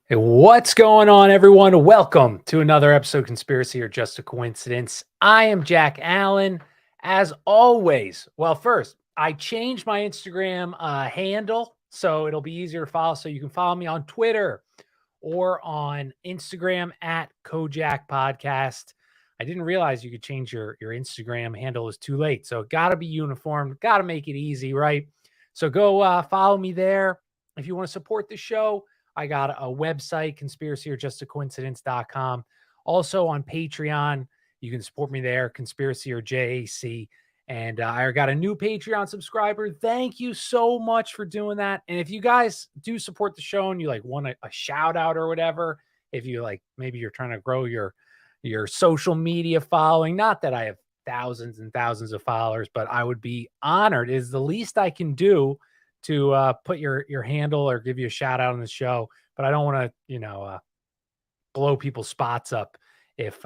Hey, what's going on, everyone? Welcome to another episode of Conspiracy or Just a Coincidence. I am Jack Allen, as always. Well, first, I changed my Instagram handle, so it'll be easier to follow. So you can follow me on Twitter or on Instagram at Kojak Podcast. I didn't realize you could change your Instagram handle. Is too late, so got to be uniform. Got to make it easy, right? So go follow me there if you want to support the show. I got a website, conspiracyorjustacoincidence.com. Also on Patreon, you can support me there, Conspiracy or JAC. And I got a new Patreon subscriber. Thank you so much for doing that. And if you guys do support the show and you like want a shout out or whatever, if you like, maybe you're trying to grow your social media following, not that I have thousands and thousands of followers, but I would be honored. Is the least I can do to put your handle or give you a shout out on the show, but I don't want to, blow people's spots up if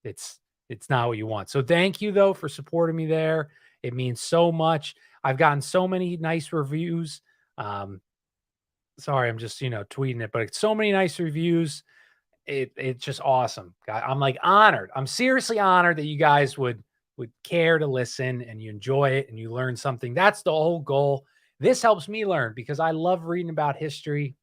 it's not what you want. So thank you though for supporting me there. It means so much. I've gotten so many nice reviews. Sorry, I'm just tweeting it, but it's so many nice reviews. It's just awesome. I'm like honored. I'm seriously honored that you guys would care to listen and you enjoy it and you learn something. That's the whole goal. This helps me learn because I love reading about history,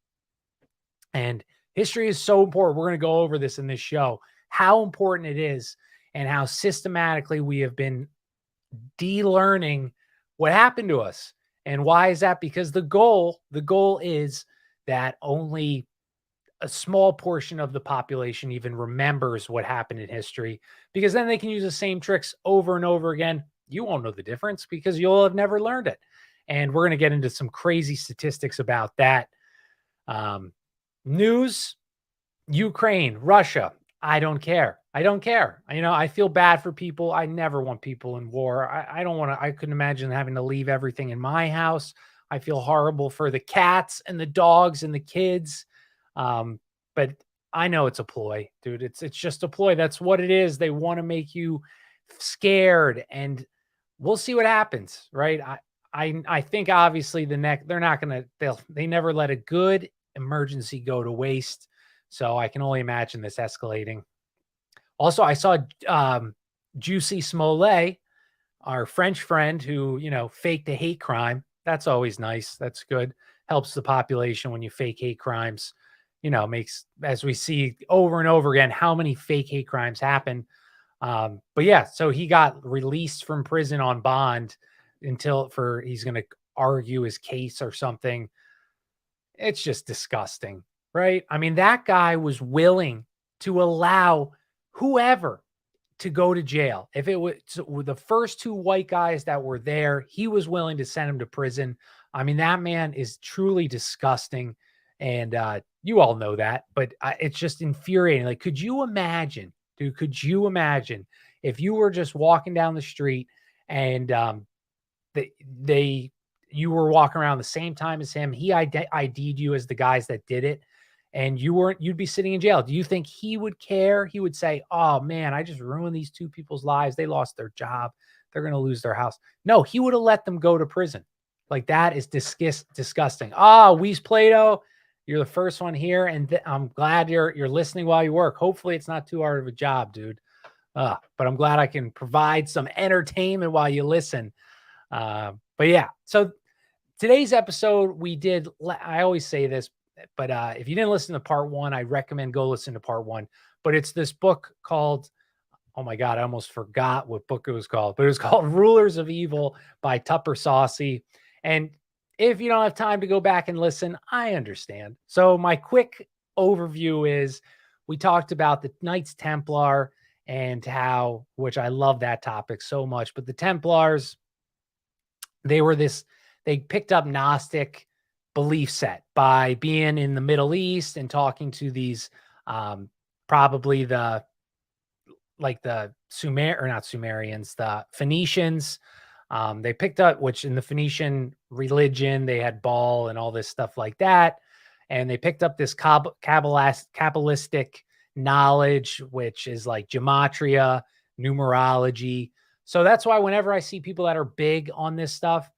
and history is so important. We're going to go over this in this show, how important it is and how systematically we have been de-learning what happened to us. And why is that? Because the goal is that only a small portion of the population even remembers what happened in history, because then they can use the same tricks over and over again. You won't know the difference because you'll have never learned it. And we're going to get into some crazy statistics about that. News, Ukraine, Russia. I don't care. I don't care. I feel bad for people. I never want people in war. I don't want to. I couldn't imagine having to leave everything in my house. I feel horrible for the cats and the dogs and the kids. But I know it's a ploy, dude. It's just a ploy. That's what it is. They want to make you scared, and we'll see what happens, right? I think obviously they're not gonna they never let a good emergency go to waste. So I can only imagine this escalating. Also, I saw Juicy Smollett, our French friend who, faked a hate crime. That's always nice. That's good. Helps the population when you fake hate crimes. Makes, as we see over and over again, how many fake hate crimes happen. But yeah, so he got released from prison on bond he's going to argue his case or something. It's just disgusting, right? I mean, that guy was willing to allow whoever to go to jail. If it was the first two white guys that were there, he was willing to send him to prison. I mean, that man is truly disgusting. And you all know that, but it's just infuriating. Like, could you imagine, dude, if you were just walking down the street and you were walking around the same time as him, he ID'd you as the guys that did it, and you'd be sitting in jail. Do you think he would care? He would say, oh man, I just ruined these two people's lives. They lost their job. They're going to lose their house. No, he would have let them go to prison. Like, that is disgusting. Weiss Plato, you're the first one here. And I'm glad you're listening while you work. Hopefully it's not too hard of a job, dude. But I'm glad I can provide some entertainment while you listen. But yeah, so today's episode, I always say this, but if you didn't listen to part one, I recommend go listen to part one. But it's this book called, oh my God, I almost forgot what book it was called, but it was called Rulers of Evil by Tupper Saucy. And if you don't have time to go back and listen, I understand. So my quick overview is, we talked about the Knights Templar and which I love that topic so much, but the Templars, they picked up Gnostic belief set by being in the Middle East and talking to these, probably the not Sumerians, the Phoenicians. They picked up, which in the Phoenician religion, they had Baal and all this stuff like that. And they picked up this Kabbalistic knowledge, which is like gematria, numerology. So that's why whenever I see people that are big on this stuff,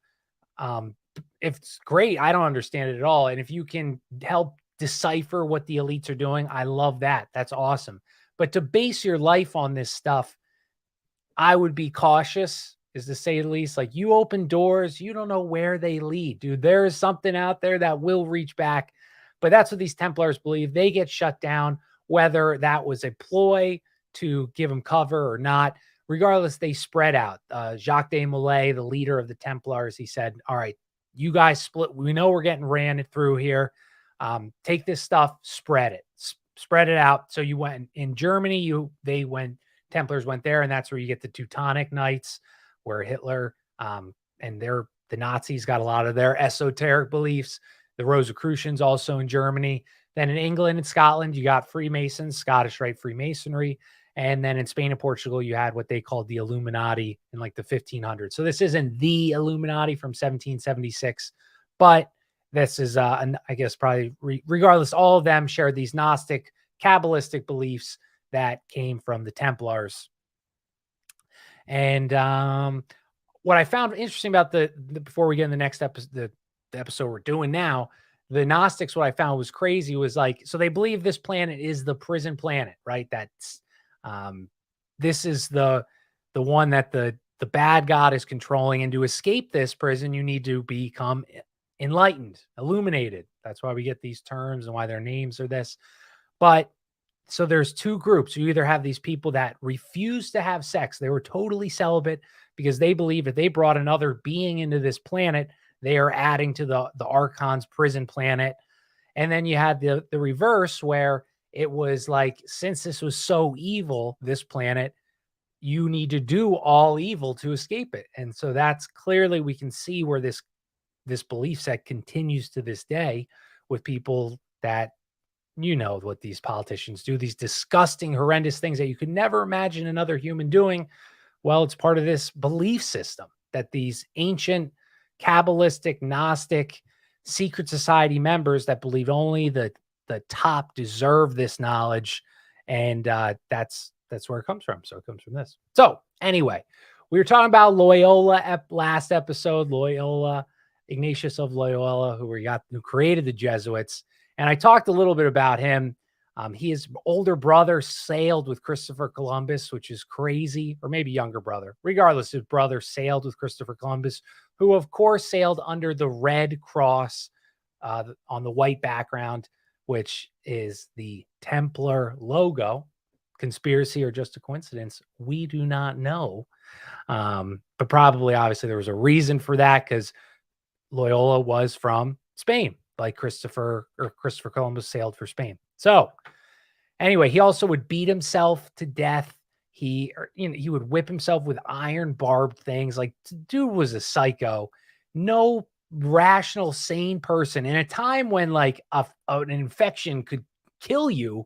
it's great. I don't understand it at all. And if you can help decipher what the elites are doing. I love that. That's awesome. But to base your life on this stuff, I would be cautious, is to say the least. Like, you open doors, you don't know where they lead, dude. There is something out there that will reach back. But that's what these Templars believe. They get shut down, whether that was a ploy to give them cover or not. Regardless, they spread out. Jacques de Molay, the leader of the Templars, he said, all right, you guys split. We know we're getting ran through here. Take this stuff, spread it. Spread it out. So you went in Germany, Templars went there, and that's where you get the Teutonic Knights, where Hitler and the Nazis got a lot of their esoteric beliefs. The Rosicrucians also in Germany. Then in England and Scotland, you got Freemasons, Scottish Rite Freemasonry. And then in Spain and Portugal, you had what they called the Illuminati in like the 1500s. So this isn't the Illuminati from 1776, but this is, I guess, probably regardless, all of them shared these Gnostic, Kabbalistic beliefs that came from the Templars. And what I found interesting about before we get in the next episode, the episode we're doing now, the Gnostics, what I found was crazy was like, so they believe this planet is the prison planet, right? That's this is the one that the bad God is controlling, and to escape this prison, you need to become enlightened, illuminated. That's why we get these terms and why their names are this. But so there's two groups. You either have these people that refuse to have sex. They were totally celibate because they believe if they brought another being into this planet, they are adding to the Archon's prison planet. And then you had the reverse, where it was like, since this was so evil, this planet, you need to do all evil to escape it. And so that's clearly, we can see where this belief set continues to this day with people that, you know, what these politicians do, these disgusting, horrendous things that you could never imagine another human doing. Well, it's part of this belief system that these ancient Kabbalistic, Gnostic, secret society members that believe only the top deserve this knowledge. And that's where it comes from. So it comes from this. So anyway, we were talking about Loyola last episode, Loyola, Ignatius of Loyola, who created the Jesuits. And I talked a little bit about him. His older brother sailed with Christopher Columbus, which is crazy, or maybe younger brother. Regardless, his brother sailed with Christopher Columbus, who of course sailed under the red cross on the white background, which is the Templar logo. Conspiracy or just a coincidence, we do not know. But probably, obviously, there was a reason for that, because Loyola was from Spain, like Christopher Columbus sailed for Spain. So anyway, he also would beat himself to death. He would whip himself with iron barbed things. Like, dude was a psycho. No rational, sane person in a time when like an infection could kill you.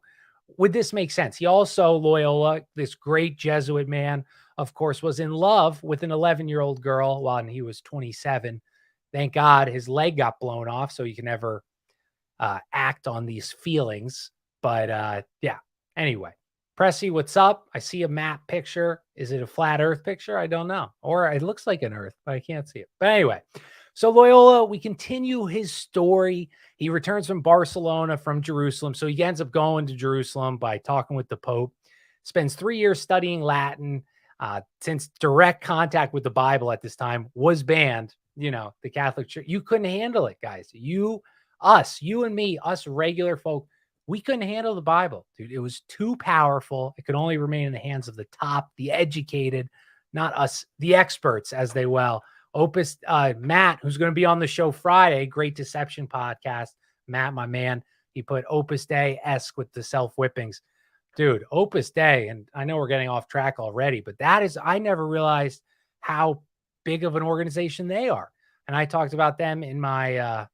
Would this make sense? He also, Loyola, this great Jesuit man, of course, was in love with an 11-year-old girl while he was 27. Thank God his leg got blown off, so he can never act on these feelings. But yeah, anyway, Pressy, what's up? I see a map picture. Is it a flat Earth picture? I don't know. Or it looks like an Earth, but I can't see it. But anyway, so Loyola, we continue his story. He returns from Barcelona, from Jerusalem. So he ends up going to Jerusalem by talking with the Pope. Spends 3 years studying Latin. Since direct contact with the Bible at this time was banned, you know, the Catholic Church, you couldn't handle it, guys. You and me, us regular folk, we couldn't handle the Bible, dude. It was too powerful. It could only remain in the hands of the top, the educated, not us, the experts, as they will. Opus, Matt, who's going to be on the show Friday, Great Deception podcast. Matt, my man, he put Opus Dei-esque with the self-whippings. Dude, Opus Dei, and I know we're getting off track already, but that is, I never realized how big of an organization they are. And I talked about them in my, I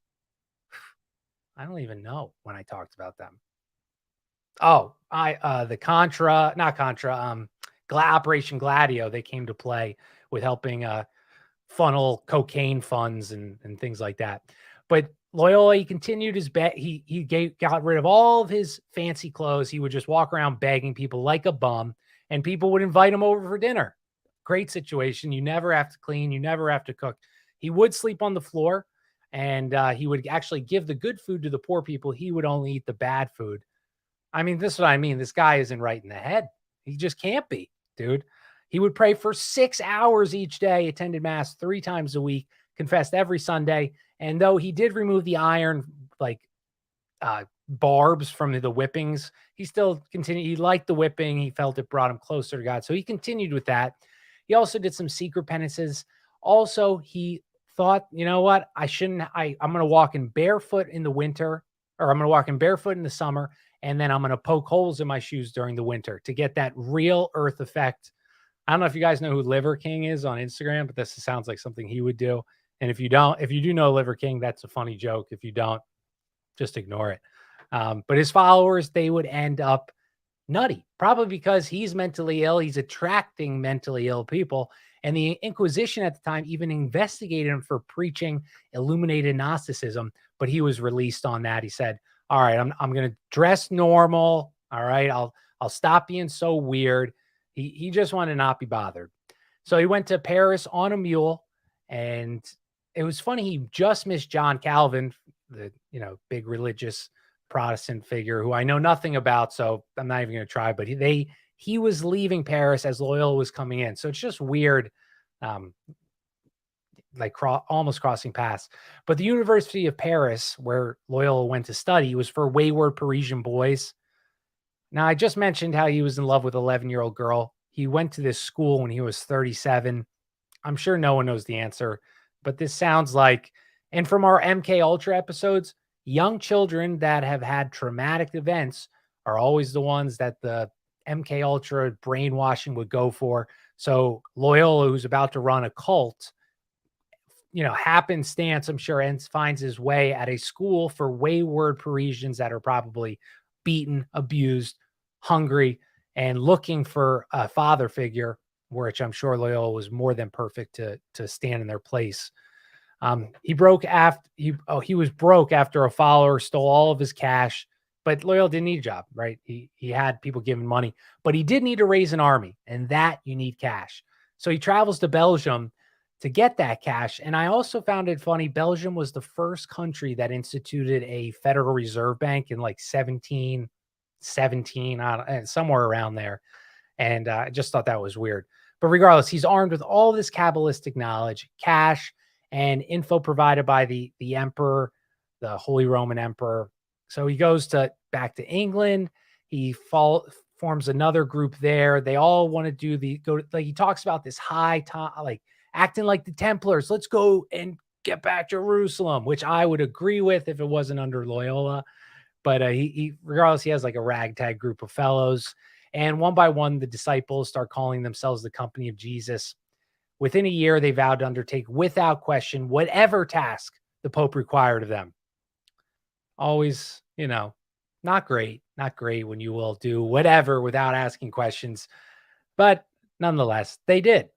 don't even know when I talked about them. Oh, Operation Gladio, they came to play with helping funnel cocaine funds and things like that. But Loyola, he continued his bet. He got rid of all of his fancy clothes. He would just walk around begging people like a bum, and people would invite him over for dinner. Great situation. You never have to clean. You never have to cook. He would sleep on the floor, and he would actually give the good food to the poor people. He would only eat the bad food. I mean, this is what I mean. This guy isn't right in the head. He just can't be, dude. He would pray for 6 hours each day, attended mass 3 times a week, confessed every Sunday. And though he did remove the iron, like barbs from the whippings, he still continued. He liked the whipping. He felt it brought him closer to God. So he continued with that. He also did some secret penances. Also, he thought, you know what? I'm going to walk in barefoot in the winter, or I'm going to walk in barefoot in the summer. And then I'm going to poke holes in my shoes during the winter to get that real earth effect. I don't know if you guys know who Liver King is on Instagram, but this sounds like something he would do. And if you do know Liver King, that's a funny joke. If you don't, just ignore it. But his followers, they would end up nutty, probably because he's mentally ill. He's attracting mentally ill people. And the Inquisition at the time even investigated him for preaching illuminated Gnosticism, but he was released on that. He said, all right, I'm going to dress normal. All right. I'll stop being so weird. He just wanted to not be bothered. So he went to Paris on a mule, and it was funny. He just missed John Calvin, the, big religious Protestant figure who I know nothing about. So I'm not even going to try, but he was leaving Paris as Loyola was coming in. So it's just weird. Almost crossing paths. But the University of Paris, where Loyola went to study, was for wayward Parisian boys. Now, I just mentioned how he was in love with an 11-year-old girl. He went to this school when he was 37. I'm sure no one knows the answer, but this sounds like, and from our MK Ultra episodes, young children that have had traumatic events are always the ones that the MK Ultra brainwashing would go for. So Loyola, who's about to run a cult, happenstance, I'm sure, and finds his way at a school for wayward Parisians that are probably beaten, abused, hungry, and looking for a father figure, which I'm sure Loyola was more than perfect to stand in their place. He was broke after a follower stole all of his cash, but Loyola didn't need a job, right? He had people giving money, but he did need to raise an army, and that you need cash. So he travels to Belgium to get that cash. And I also found it funny. Belgium was the first country that instituted a Federal Reserve Bank in like 1717, somewhere around there. And I just thought that was weird. But regardless, he's armed with all this Kabbalistic knowledge, cash, and info provided by the emperor, the Holy Roman Emperor. So he goes back to England. He forms another group there. They all want to he talks about this high time, like acting like the Templars. Let's go and get back Jerusalem, which I would agree with if it wasn't under Loyola. But regardless, he has like a ragtag group of fellows. And one by one, the disciples start calling themselves the Company of Jesus. Within a year, they vowed to undertake without question whatever task the Pope required of them. Always, not great when you will do whatever without asking questions. But nonetheless, they did.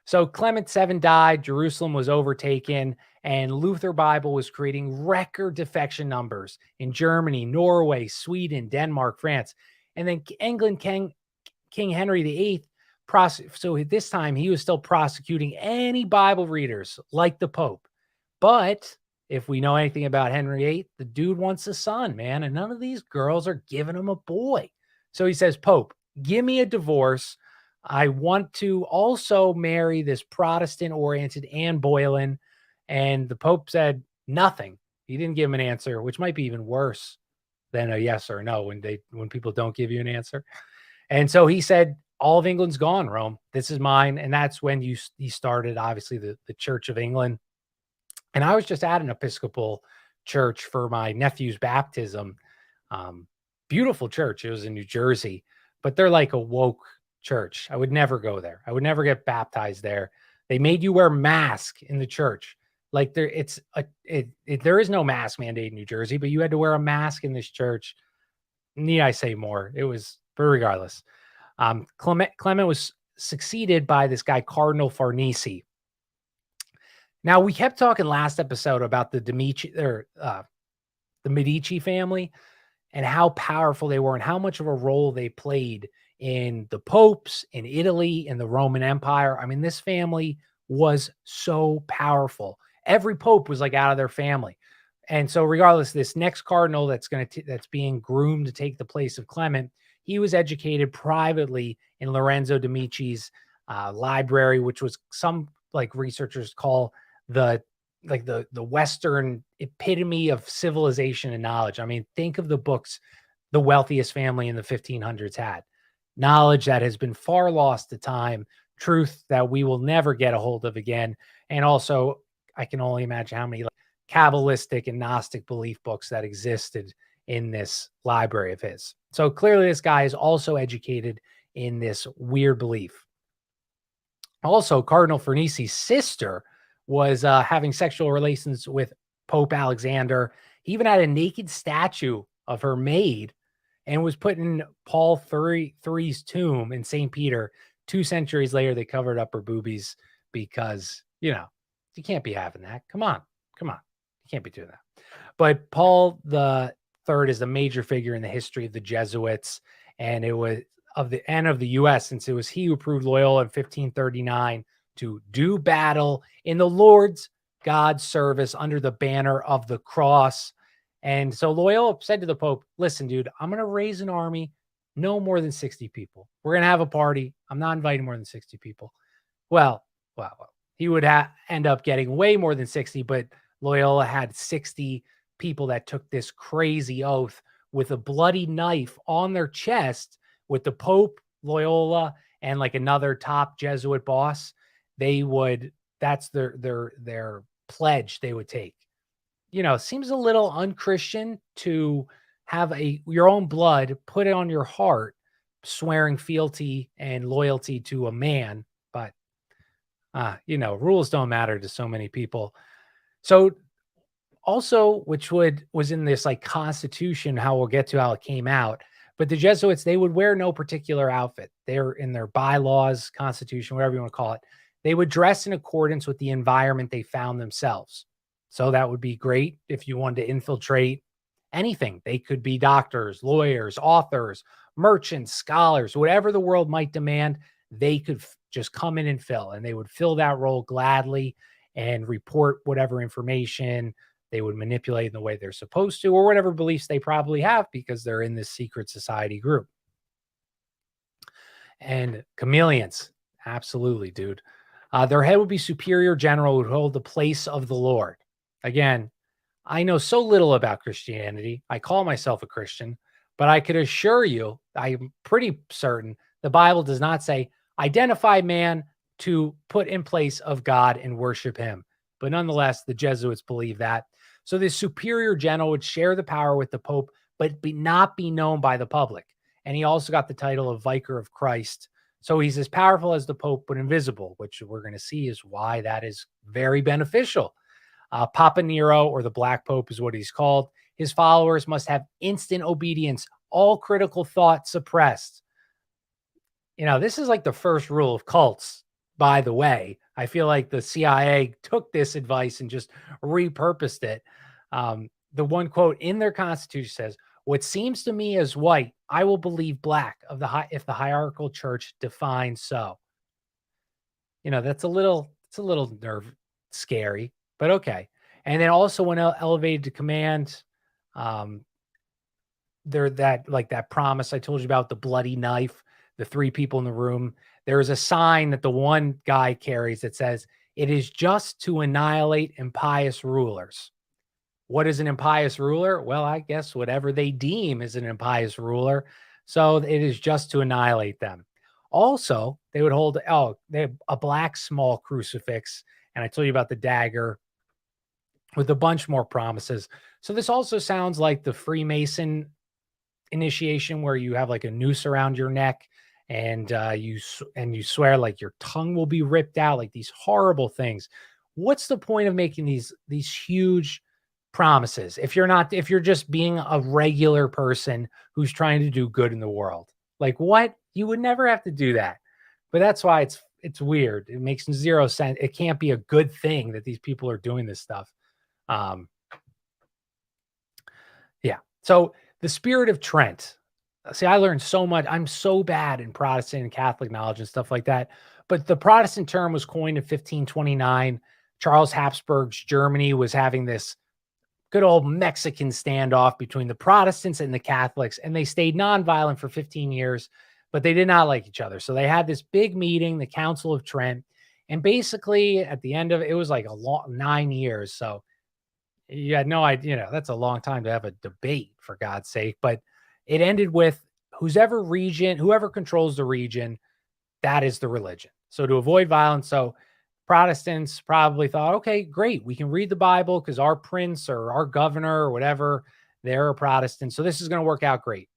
So Clement VII died, Jerusalem was overtaken, and Luther Bible was creating record defection numbers in Germany, Norway, Sweden, Denmark, France. And then England King Henry VIII, so this time he was still prosecuting any Bible readers like the Pope. But if we know anything about Henry VIII, the dude wants a son, man, and none of these girls are giving him a boy. So he says, Pope, give me a divorce. I want to also marry this Protestant-oriented Anne Boleyn. And the Pope said nothing. He didn't give him an answer, which might be even worse than a yes or no when people don't give you an answer. And so he said, all of England's gone, Rome. This is mine. And that's when he started, obviously, the Church of England. And I was just at an Episcopal church for my nephew's baptism. Beautiful church. It was in New Jersey, but they're like a woke church. I would never go there. I would never get baptized there. They made you wear a mask in the church. Like there is no mask mandate in New Jersey, but you had to wear a mask in this church. Need I say more? But regardless, Clement was succeeded by this guy, Cardinal Farnese. Now, we kept talking last episode about the Medici family and how powerful they were and how much of a role they played in the popes, in Italy, in the Roman Empire. I mean, this family was so powerful. Every pope was like out of their family. And so regardless, this next cardinal that's being groomed to take the place of Clement, he was educated privately in Lorenzo de' Medici's library, which was some like researchers call the Western epitome of civilization and knowledge. I mean, think of the books the wealthiest family in the 1500s had. Knowledge that has been far lost to time, truth that we will never get a hold of again. And also, I can only imagine how many like Kabbalistic and Gnostic belief books that existed in this library of his. So clearly, this guy is also educated in this weird belief. Also, Cardinal Farnesi's sister was having sexual relations with Pope Alexander. He even had a naked statue of her maid and was put in Paul III's tomb in St. Peter. 2 centuries later, they covered up her boobies because, you can't be having that. Come on. You can't be doing that. But Paul the Third is a major figure in the history of the Jesuits, and it was of the end of the U.S., since it was he who approved Loyola in 1539 to do battle in the Lord's God's service under the banner of the cross. And so Loyola said to the Pope, listen, dude, I'm going to raise an army, no more than 60 people. We're going to have a party. I'm not inviting more than 60 people. Well, he would end up getting way more than 60, but Loyola had 60 people that took this crazy oath with a bloody knife on their chest with the Pope, Loyola, and like another top Jesuit boss. That's their pledge they would take. Seems a little unchristian to have your own blood put it on your heart, swearing fealty and loyalty to a man. But, rules don't matter to so many people. So also, which was in this like constitution, how we'll get to how it came out. But the Jesuits, they would wear no particular outfit. They're in their bylaws, constitution, whatever you want to call it. They would dress in accordance with the environment they found themselves. So that would be great if you wanted to infiltrate anything. They could be doctors, lawyers, authors, merchants, scholars, whatever the world might demand, they could just come in and fill. And they would fill that role gladly and report whatever information they would manipulate in the way they're supposed to, or whatever beliefs they probably have because they're in this secret society group. And chameleons, absolutely, dude. Their head would be superior general, would hold the place of the Lord. Again, I know so little about Christianity. I call myself a Christian, but I could assure you, I'm pretty certain the Bible does not say, identify man to put in place of God and worship him. But nonetheless, the Jesuits believe that. So this superior general would share the power with the Pope, but not be known by the public. And he also got the title of Vicar of Christ. So he's as powerful as the Pope, but invisible, which we're going to see is why that is very beneficial. Papa Nero, or the Black Pope, is what he's called. His followers must have instant obedience, all critical thought suppressed. This is like the first rule of cults, by the way. I feel like the CIA took this advice and just repurposed it. The one quote in their constitution says, what seems to me as white, I will believe black if the hierarchical church defines so. That's a little nerve scary, but okay. And then also when elevated to command, there that promise I told you about, the bloody knife, the 3 people in the room. There is a sign that the one guy carries that says, it is just to annihilate impious rulers. What is an impious ruler? Well, I guess whatever they deem is an impious ruler. So it is just to annihilate them. Also, they would hold, they have a black small crucifix. And I told you about the dagger with a bunch more promises. So this also sounds like the Freemason initiation, where you have like a noose around your neck and you swear like your tongue will be ripped out, like these horrible things. What's the point of making these huge promises if you're just being a regular person who's trying to do good in the world? Like, what? You would never have to do that. But that's why it's weird. It makes 0 sense. It can't be a good thing that these people are doing this stuff. Yeah. So the Spirit of Trent. See, I learned so much. I'm so bad in Protestant and Catholic knowledge and stuff like that. But the Protestant term was coined in 1529. Charles Habsburg's Germany was having this good old Mexican standoff between the Protestants and the Catholics, and they stayed nonviolent for 15 years, but they did not like each other. So they had this big meeting, the Council of Trent, and basically at the end of it, it was like a long 9 years. So you had no idea, that's a long time to have a debate, for God's sake. But it ended with whoever controls the region, that is the religion. So to avoid violence, so Protestants probably thought, okay, great, we can read the Bible because our prince or our governor or whatever, they're a Protestant. So this is going to work out great.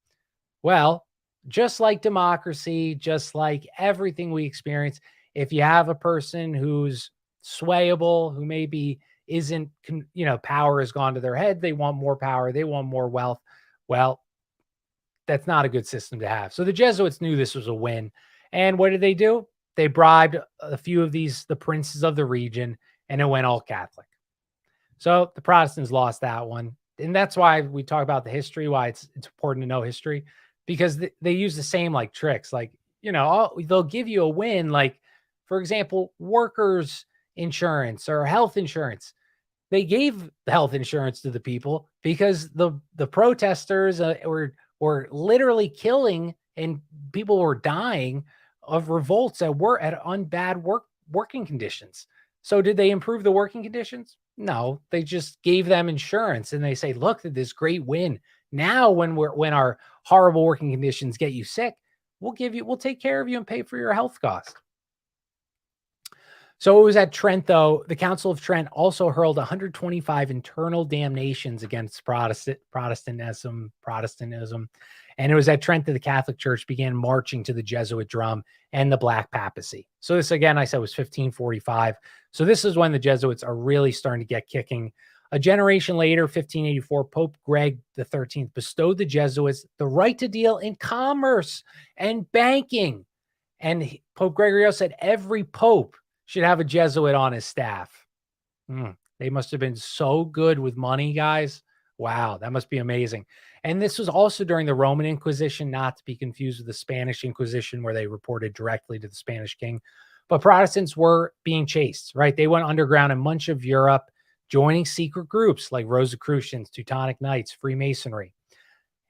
Well, just like democracy, just like everything we experience, if you have a person who's swayable, who maybe isn't, power has gone to their head, they want more power, they want more wealth. Well, that's not a good system to have. So the Jesuits knew this was a win. And what did they do? They bribed a few of the princes of the region, and it went all Catholic. So the Protestants lost that one. And that's why we talk about the history, why it's important to know history, because they use the same like tricks. Like, they'll give you a win. Like, for example, workers' insurance or health insurance. They gave the health insurance to the people because the protesters were literally killing, and people were dying of revolts at bad working conditions. So did they improve the working conditions? No, they just gave them insurance, and they say, look at this great win. Now when our horrible working conditions get you sick, we'll take care of you and pay for your health costs. So it was at Trent, though. The Council of Trent also hurled 125 internal damnations against Protestantism. And it was at Trent that the Catholic Church began marching to the Jesuit drum and the Black Papacy. So this, again, I said, was 1545. So this is when the Jesuits are really starting to get kicking. A generation later, 1584, Pope Greg XIII bestowed the Jesuits the right to deal in commerce and banking. And Pope Gregory said every pope should have a Jesuit on his staff. They must have been so good with money, guys. Wow, that must be amazing. And this was also during the Roman Inquisition, not to be confused with the Spanish Inquisition, where they reported directly to the Spanish king. But Protestants were being chased, right? They went underground in much of Europe, joining secret groups like Rosicrucians, Teutonic Knights, Freemasonry.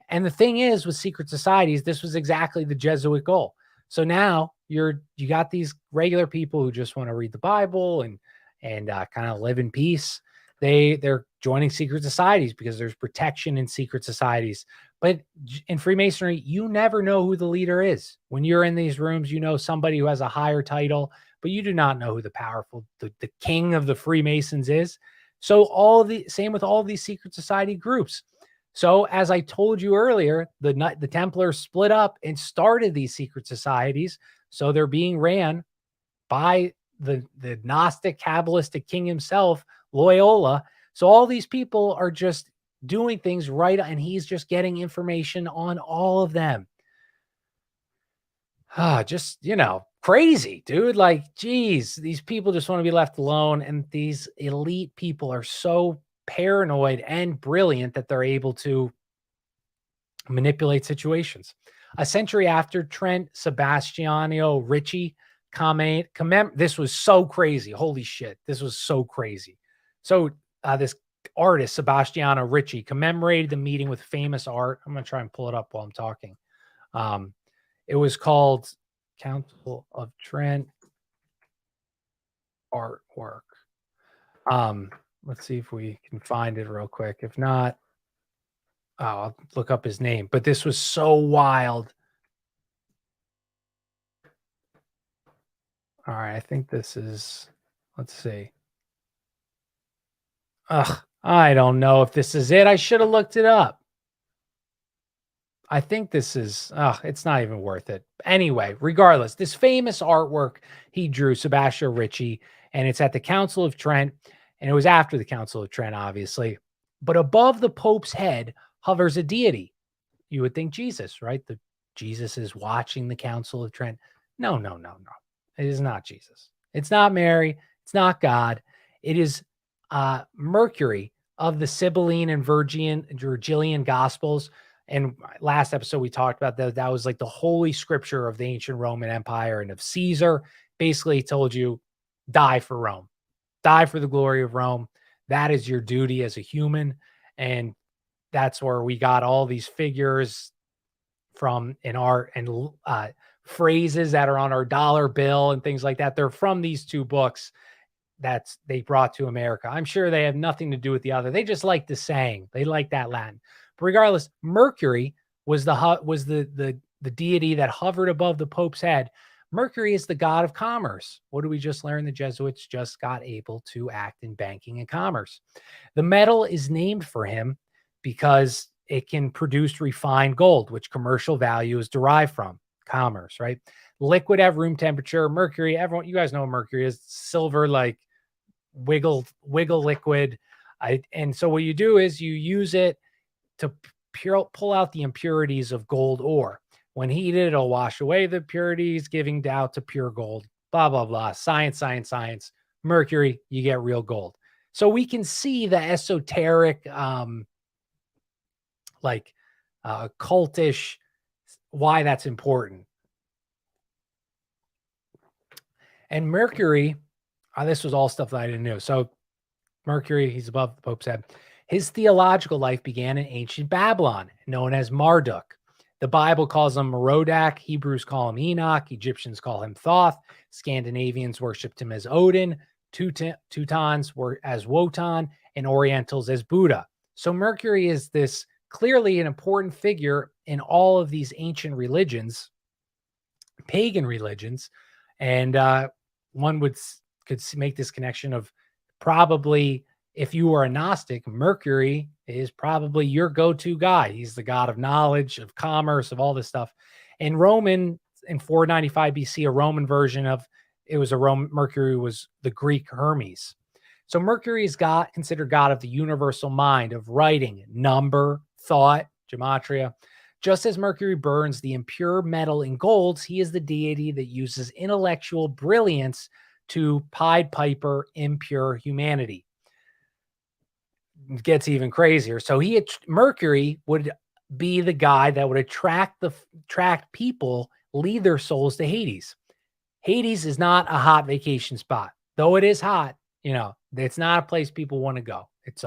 And the thing is, with secret societies, this was exactly the Jesuit goal. So now you got these regular people who just want to read the Bible and kind of live in peace. They're joining secret societies because there's protection in secret societies. But in Freemasonry, you never know who the leader is. When you're in these rooms, you know somebody who has a higher title, but you do not know who the king of the Freemasons is. So same with all of these secret society groups. So as I told you earlier, the Templars split up and started these secret societies. So they're being ran by the Gnostic Kabbalistic king himself, Loyola. So all these people are just doing things right, and he's just getting information on all of them. Just, crazy, dude. Like, geez, these people just want to be left alone. And these elite people are so paranoid and brilliant that they're able to manipulate situations. A century after Trent, Sebastiano Ricci this was so crazy. Holy shit. This was so crazy. So this artist, Sebastiano Ricci, commemorated the meeting with famous art. I'm going to try and pull it up while I'm talking. It was called Council of Trent artwork. Let's see if we can find it real quick. If not, I'll look up his name. But this was so wild. All right, I think this is, let's see. I don't know if this is it. I should have looked it up. I think this is, it's not even worth it. Anyway, regardless, this famous artwork he drew, Sebastiano Ricci, and it's at the Council of Trent, and it was after the Council of Trent, obviously. But above the Pope's head hovers a deity. You would think Jesus, right? Jesus is watching the Council of Trent. No. It is not Jesus. It's not Mary. It's not God. It is Mercury of the Sibylline and Virgilian Gospels. And last episode, we talked about that. That was like the holy scripture of the ancient Roman Empire and of Caesar. Basically, he told you, die for Rome. die for the glory of Rome. That is your duty as a human. And that's where we got all these figures from in art and phrases that are on our dollar bill and things like that. They're from these two books that's they brought to America. I'm sure they have nothing to do with the other. They just like the saying. They like that Latin. But regardless, Mercury was the deity that hovered above the Pope's head. Mercury is the god of commerce. What did we just learn? The Jesuits just got able to act in banking and commerce. The metal is named for him because it can produce refined gold, which commercial value is derived from commerce, right? Liquid at room temperature. Mercury, everyone, you guys know what mercury is. Silver, like wiggle liquid. And so what you do is you use it to pull out the impurities of gold ore. When heated, it'll wash away the impurities, giving doubt to pure gold. Blah, blah, blah. Science. Mercury, you get real gold. So we can see the esoteric, cultish, why that's important. And Mercury, this was all stuff that I didn't know. So Mercury, he's above the Pope's head. His theological life began in ancient Babylon, known as Marduk. The Bible calls him Merodach. Hebrews call him Enoch. Egyptians call him Thoth. Scandinavians worshipped him as Odin. Teutons were as Wotan, and Orientals as Buddha. So Mercury is this clearly an important figure in all of these ancient religions, pagan religions. And one could make this connection of probably if you were a Gnostic, Mercury is probably your go-to guy. He's the god of knowledge, of commerce, of all this stuff. And Roman, in 495 BC, a Roman version of Mercury was the Greek Hermes. So Mercury is considered god of the universal mind, of writing, number, thought, gematria. Just as Mercury burns the impure metal in golds, he is the deity that uses intellectual brilliance to Pied Piper impure humanity. It gets even crazier. So Mercury would be the guy that would attract people, lead their souls to Hades. Hades is not a hot vacation spot, though it is hot. It's not a place people want to go. It's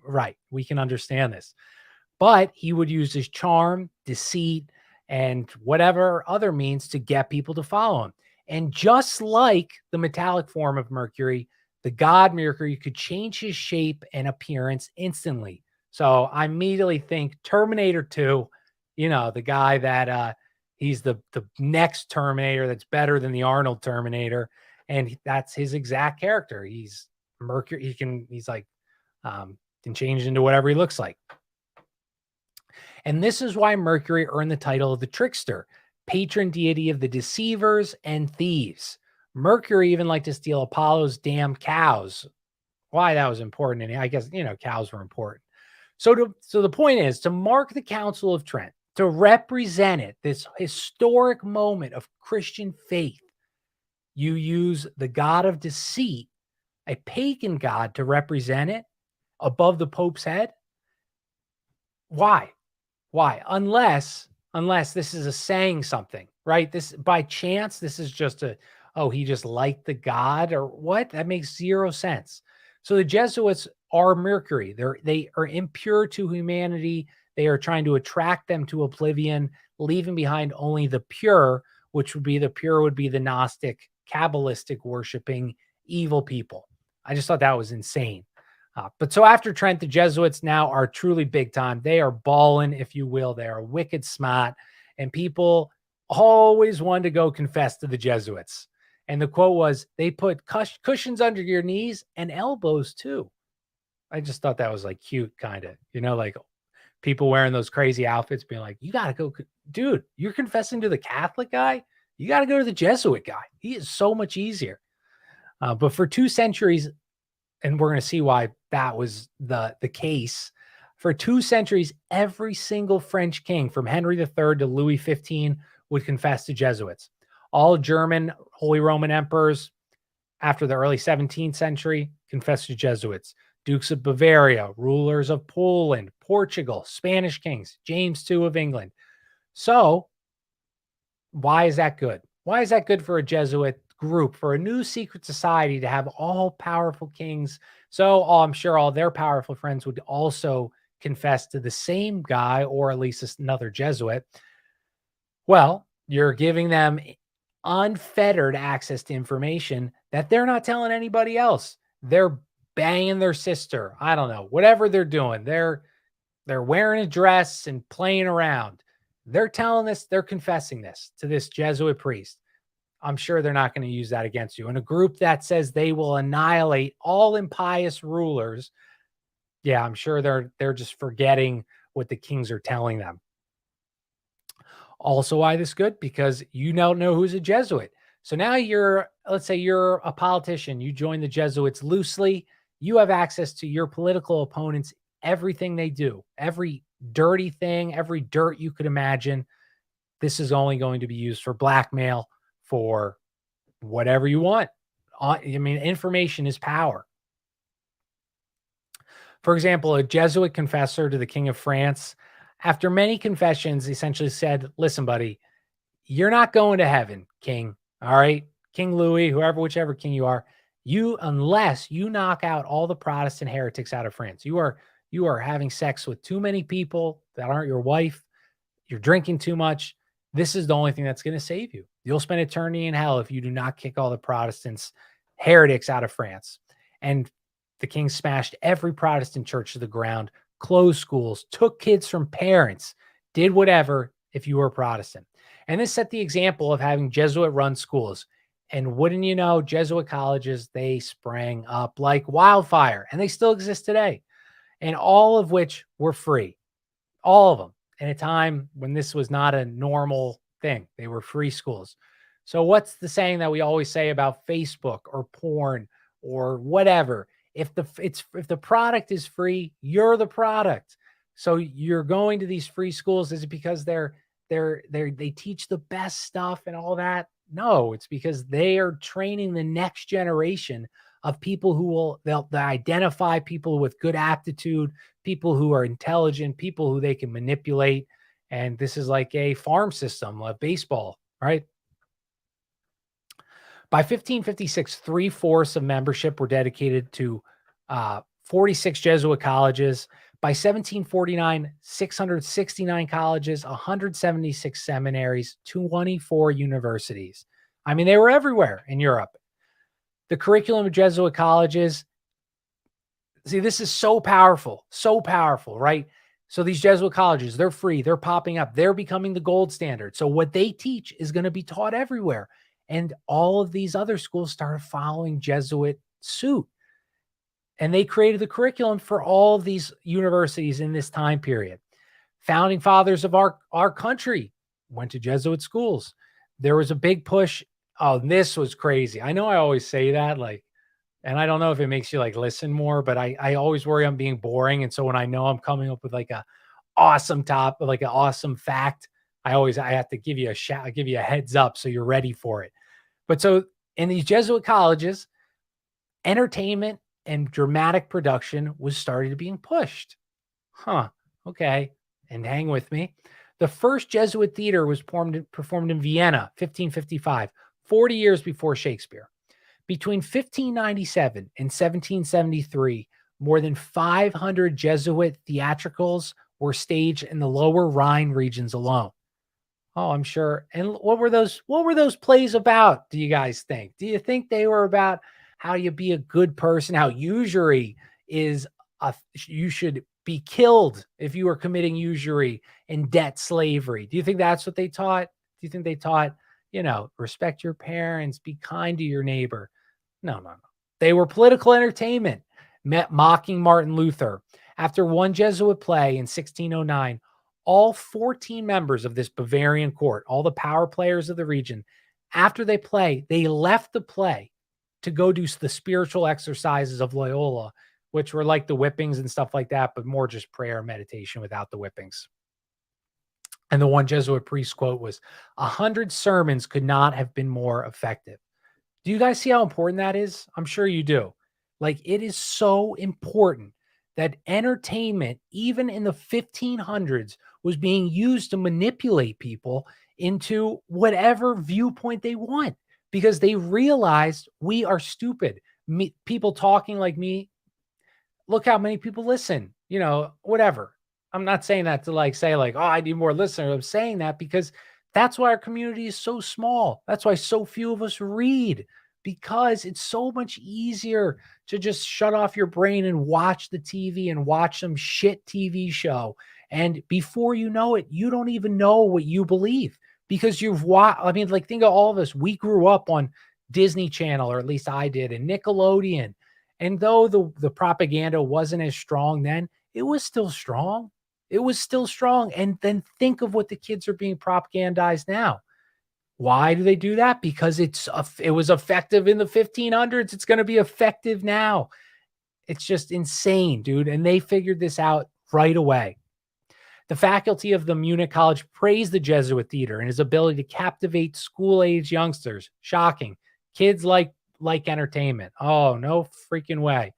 right. We can understand this. But he would use his charm, deceit, and whatever other means to get people to follow him. And just like the metallic form of Mercury, the god Mercury could change his shape and appearance instantly. So I immediately think Terminator 2, the guy that he's the next Terminator that's better than the Arnold Terminator. And that's his exact character. He's Mercury. Can change into whatever he looks like. And this is why Mercury earned the title of the trickster, patron deity of the deceivers and thieves. Mercury even liked to steal Apollo's damn cows. Why that was important. And I guess, cows were important. So the point is to mark the Council of Trent, to represent it, this historic moment of Christian faith, you use the god of deceit, a pagan god, to represent it above the Pope's head. Why? Unless this is a saying something, right? This by chance, this is just he just liked the god or what? That makes zero sense. So the Jesuits are Mercury. They are impure to humanity. They are trying to attract them to oblivion, leaving behind only the pure, which would be the Gnostic, Kabbalistic worshiping evil people. I just thought that was insane. But so after Trent, the Jesuits now are truly big time. They are balling, if you will. They are wicked smart. And people always wanted to go confess to the Jesuits. And the quote was, they put cushions under your knees and elbows too. I just thought that was like cute, kind of, like people wearing those crazy outfits being like, you got to go, dude, you're confessing to the Catholic guy. You got to go to the Jesuit guy. He is so much easier. But for 2 centuries, and we're going to see why that was the case. For 2 centuries, every single French king from Henry III to Louis XV would confess to Jesuits. All German Holy Roman emperors after the early 17th century confessed to Jesuits. Dukes of Bavaria, rulers of Poland, Portugal, Spanish kings, James II of England. So why is that good? Why is that good for a Jesuit group, for a new secret society to have all powerful kings. So I'm sure all their powerful friends would also confess to the same guy, or at least another Jesuit. Well, you're giving them unfettered access to information that they're not telling anybody else. They're banging their sister. I don't know, whatever they're doing. They're wearing a dress and playing around. They're telling this, they're confessing this to this Jesuit priest. I'm sure they're not going to use that against you. And a group that says they will annihilate all impious rulers, yeah, I'm sure they're just forgetting what the kings are telling them. Also, why this good? Because you don't know who's a Jesuit. So now let's say you're a politician, you join the Jesuits loosely, you have access to your political opponents, everything they do, every dirty thing, every dirt you could imagine. This is only going to be used for blackmail, for whatever you want. I mean, information is power. For example, a Jesuit confessor to the King of France, after many confessions, essentially said, listen, buddy, you're not going to heaven, King. All right. King Louis, whichever king you are, unless you knock out all the Protestant heretics out of France. You are having sex with too many people that aren't your wife. You're drinking too much. This is the only thing that's going to save you. You'll spend eternity in hell if you do not kick all the Protestants, heretics out of France. And the king smashed every Protestant church to the ground, closed schools, took kids from parents, did whatever if you were Protestant. And this set the example of having Jesuit-run schools. And wouldn't you know, Jesuit colleges, they sprang up like wildfire, and they still exist today. And all of which were free. All of them. In a time when this was not a normal thing. They were free schools. So what's the saying that we always say about Facebook or porn or whatever? If the product is free, you're the product. So you're going to these free schools. Is it because they teach the best stuff and all that? No, it's because they are training the next generation of people who they'll identify people with good aptitude, people who are intelligent, people who they can manipulate. And this is like a farm system, like baseball, right? By 1556, 3/4 of membership were dedicated to 46 Jesuit colleges. By 1749, 669 colleges, 176 seminaries, 24 universities. I mean, they were everywhere in Europe. The curriculum of Jesuit colleges, see, this is so powerful, right? So these Jesuit colleges, they're free, they're popping up, they're becoming the gold standard. So what they teach is going to be taught everywhere. And all of these other schools started following Jesuit suit. And they created the curriculum for all of these universities in this time period. Founding fathers of our country went to Jesuit schools. There was a big push. Oh, this was crazy. I know I always say that, and I don't know if it makes you listen more, but I always worry I'm being boring. And so when I know I'm coming up with an awesome fact, I have to give you a heads up so you're ready for it. But so in these Jesuit colleges, entertainment and dramatic production was started being pushed. Okay. And hang with me. The first Jesuit theater was performed in Vienna, 1555, 40 years before Shakespeare. Between 1597 and 1773, more than 500 Jesuit theatricals were staged in the lower Rhine regions alone. Oh, I'm sure. And what were those plays about, do you guys think? Do you think they were about how you be a good person, how usury is you should be killed if you were committing usury and debt slavery? Do you think that's what they taught? Do you think they taught, respect your parents, be kind to your neighbor? No. They were political entertainment, mocking Martin Luther. After one Jesuit play in 1609, all 14 members of this Bavarian court, all the power players of the region, after they left the play to go do the spiritual exercises of Loyola, which were like the whippings and stuff like that, but more just prayer and meditation without the whippings. And the one Jesuit priest quote was, 100 sermons could not have been more effective. Do you guys see how important that is? I'm sure you do. It is so important that entertainment, even in the 1500s, was being used to manipulate people into whatever viewpoint they want. because they realized we are stupid. People talking like me, look how many people listen, whatever. I'm not saying that to say oh, I need more listeners. I'm saying that because that's why our community is so small. That's why so few of us read, because it's so much easier to just shut off your brain and watch the TV and watch some shit TV show. And before you know it, you don't even know what you believe because you've watched. I mean, think of all of us. We grew up on Disney Channel, or at least I did, and Nickelodeon. And though the propaganda wasn't as strong then, it was still strong. It was still strong. And then think of what the kids are being propagandized now. Why do they do that? Because it was effective in the 1500s. It's going to be effective now. It's just insane, dude. And they figured this out right away. The faculty of the Munich College praised the Jesuit theater and his ability to captivate school-age youngsters. Shocking. Kids like entertainment. Oh, no freaking way.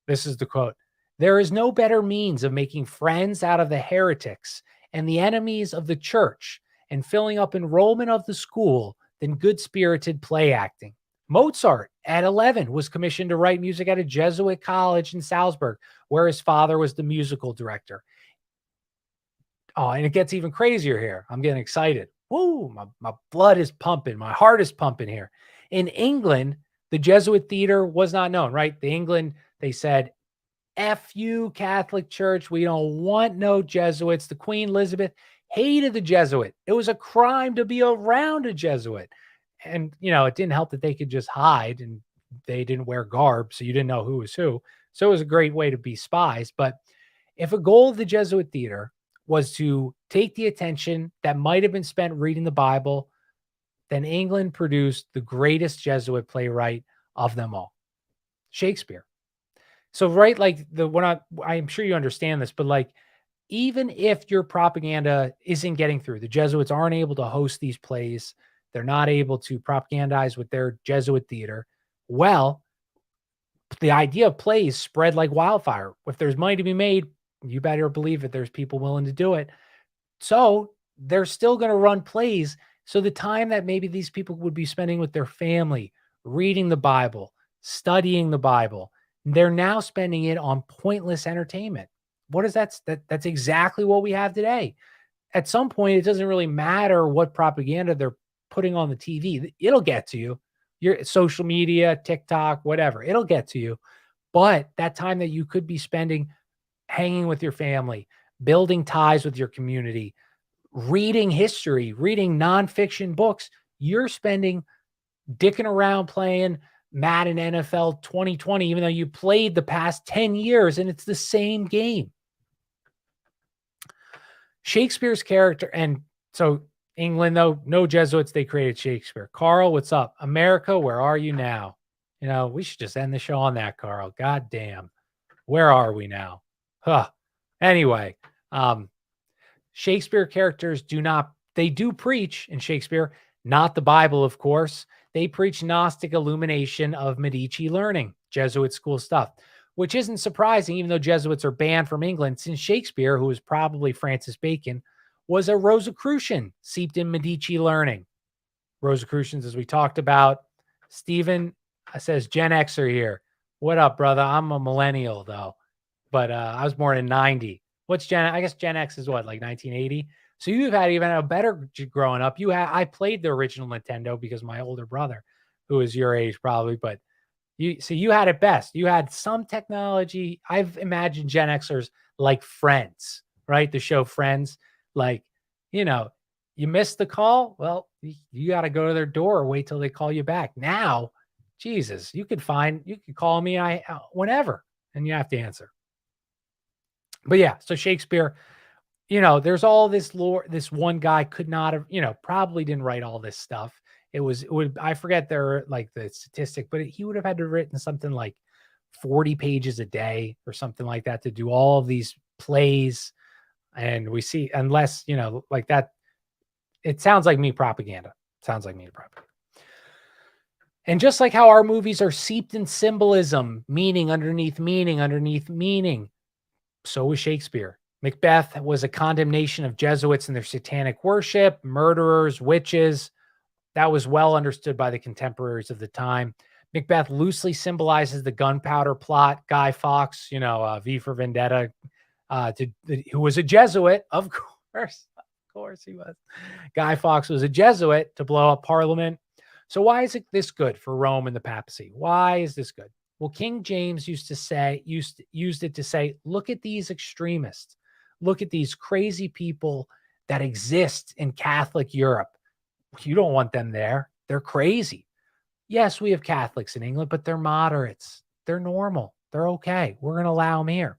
This is the quote. There is no better means of making friends out of the heretics and the enemies of the church and filling up enrollment of the school than good-spirited play acting. Mozart, at 11, was commissioned to write music at a Jesuit college in Salzburg, where his father was the musical director. Oh, and it gets even crazier here. I'm getting excited. Woo, my blood is pumping. My heart is pumping here. In England, the Jesuit theater was not known, right? They said, F you, Catholic Church. We don't want no Jesuits. The Queen Elizabeth hated the Jesuit. It was a crime to be around a Jesuit. And, it didn't help that they could just hide and they didn't wear garb, so you didn't know who was who. So it was a great way to be spies. But if a goal of the Jesuit theater was to take the attention that might have been spent reading the Bible, then England produced the greatest Jesuit playwright of them all, Shakespeare. So, right, I'm sure you understand this, but even if your propaganda isn't getting through, the Jesuits aren't able to host these plays, they're not able to propagandize with their Jesuit theater. Well, the idea of plays spread like wildfire. If there's money to be made, you better believe it, there's people willing to do it. So they're still going to run plays. So the time that maybe these people would be spending with their family, reading the Bible, studying the Bible, they're now spending it on pointless entertainment. What is that? That's exactly what we have today. At some point, it doesn't really matter what propaganda they're putting on the TV. It'll get to you. Your social media, TikTok, whatever, it'll get to you. But that time that you could be spending hanging with your family, building ties with your community, reading history, reading nonfiction books, you're spending dicking around playing Madden NFL 2020, even though you played the past 10 years and it's the same game. Shakespeare's character, and so England, though, no Jesuits, they created Shakespeare. Carl, what's up? America, where are you now? We should just end the show on that, Carl. God damn. Where are we now? Anyway, Shakespeare characters do preach in Shakespeare, not the Bible, of course. They preach Gnostic illumination of Medici learning, Jesuit school stuff, which isn't surprising, even though Jesuits are banned from England, since Shakespeare, who was probably Francis Bacon, was a Rosicrucian steeped in Medici learning. Rosicrucians, as we talked about. Stephen says, Gen Xer here. What up, brother? I'm a millennial, though. But I was born in 90. I guess Gen X is what, like 1980? So you've had even a better growing up. I played the original Nintendo because my older brother, who is your age probably, but you had it best. You had some technology. I've imagined Gen Xers like Friends, right? The show Friends. You missed the call. Well, you got to go to their door or wait till they call you back. Now, Jesus, you could call me whenever, and you have to answer. But yeah, so Shakespeare, there's all this lore. This one guy could not have, probably didn't write all this stuff. I forget the statistic, but he would have had to have written something like 40 pages a day or something like that to do all of these plays. And we see, unless, like that, it sounds like me propaganda. And just like how our movies are seeped in symbolism, meaning underneath meaning, so was Shakespeare. Macbeth was a condemnation of Jesuits and their satanic worship, murderers, witches, That was well understood by the contemporaries of the time. Macbeth loosely symbolizes the gunpowder plot. Guy Fawkes, V for Vendetta, who was a Jesuit, of course. Of course he was. Guy Fawkes was a Jesuit to blow up Parliament. So why is this good for Rome and the papacy? Why is this good? Well, King James used it to say, look at these extremists. Look at these crazy people that exist in Catholic Europe. You don't want them there. They're crazy. Yes, we have Catholics in England, but they're moderates. They're normal. They're okay. We're going to allow them here.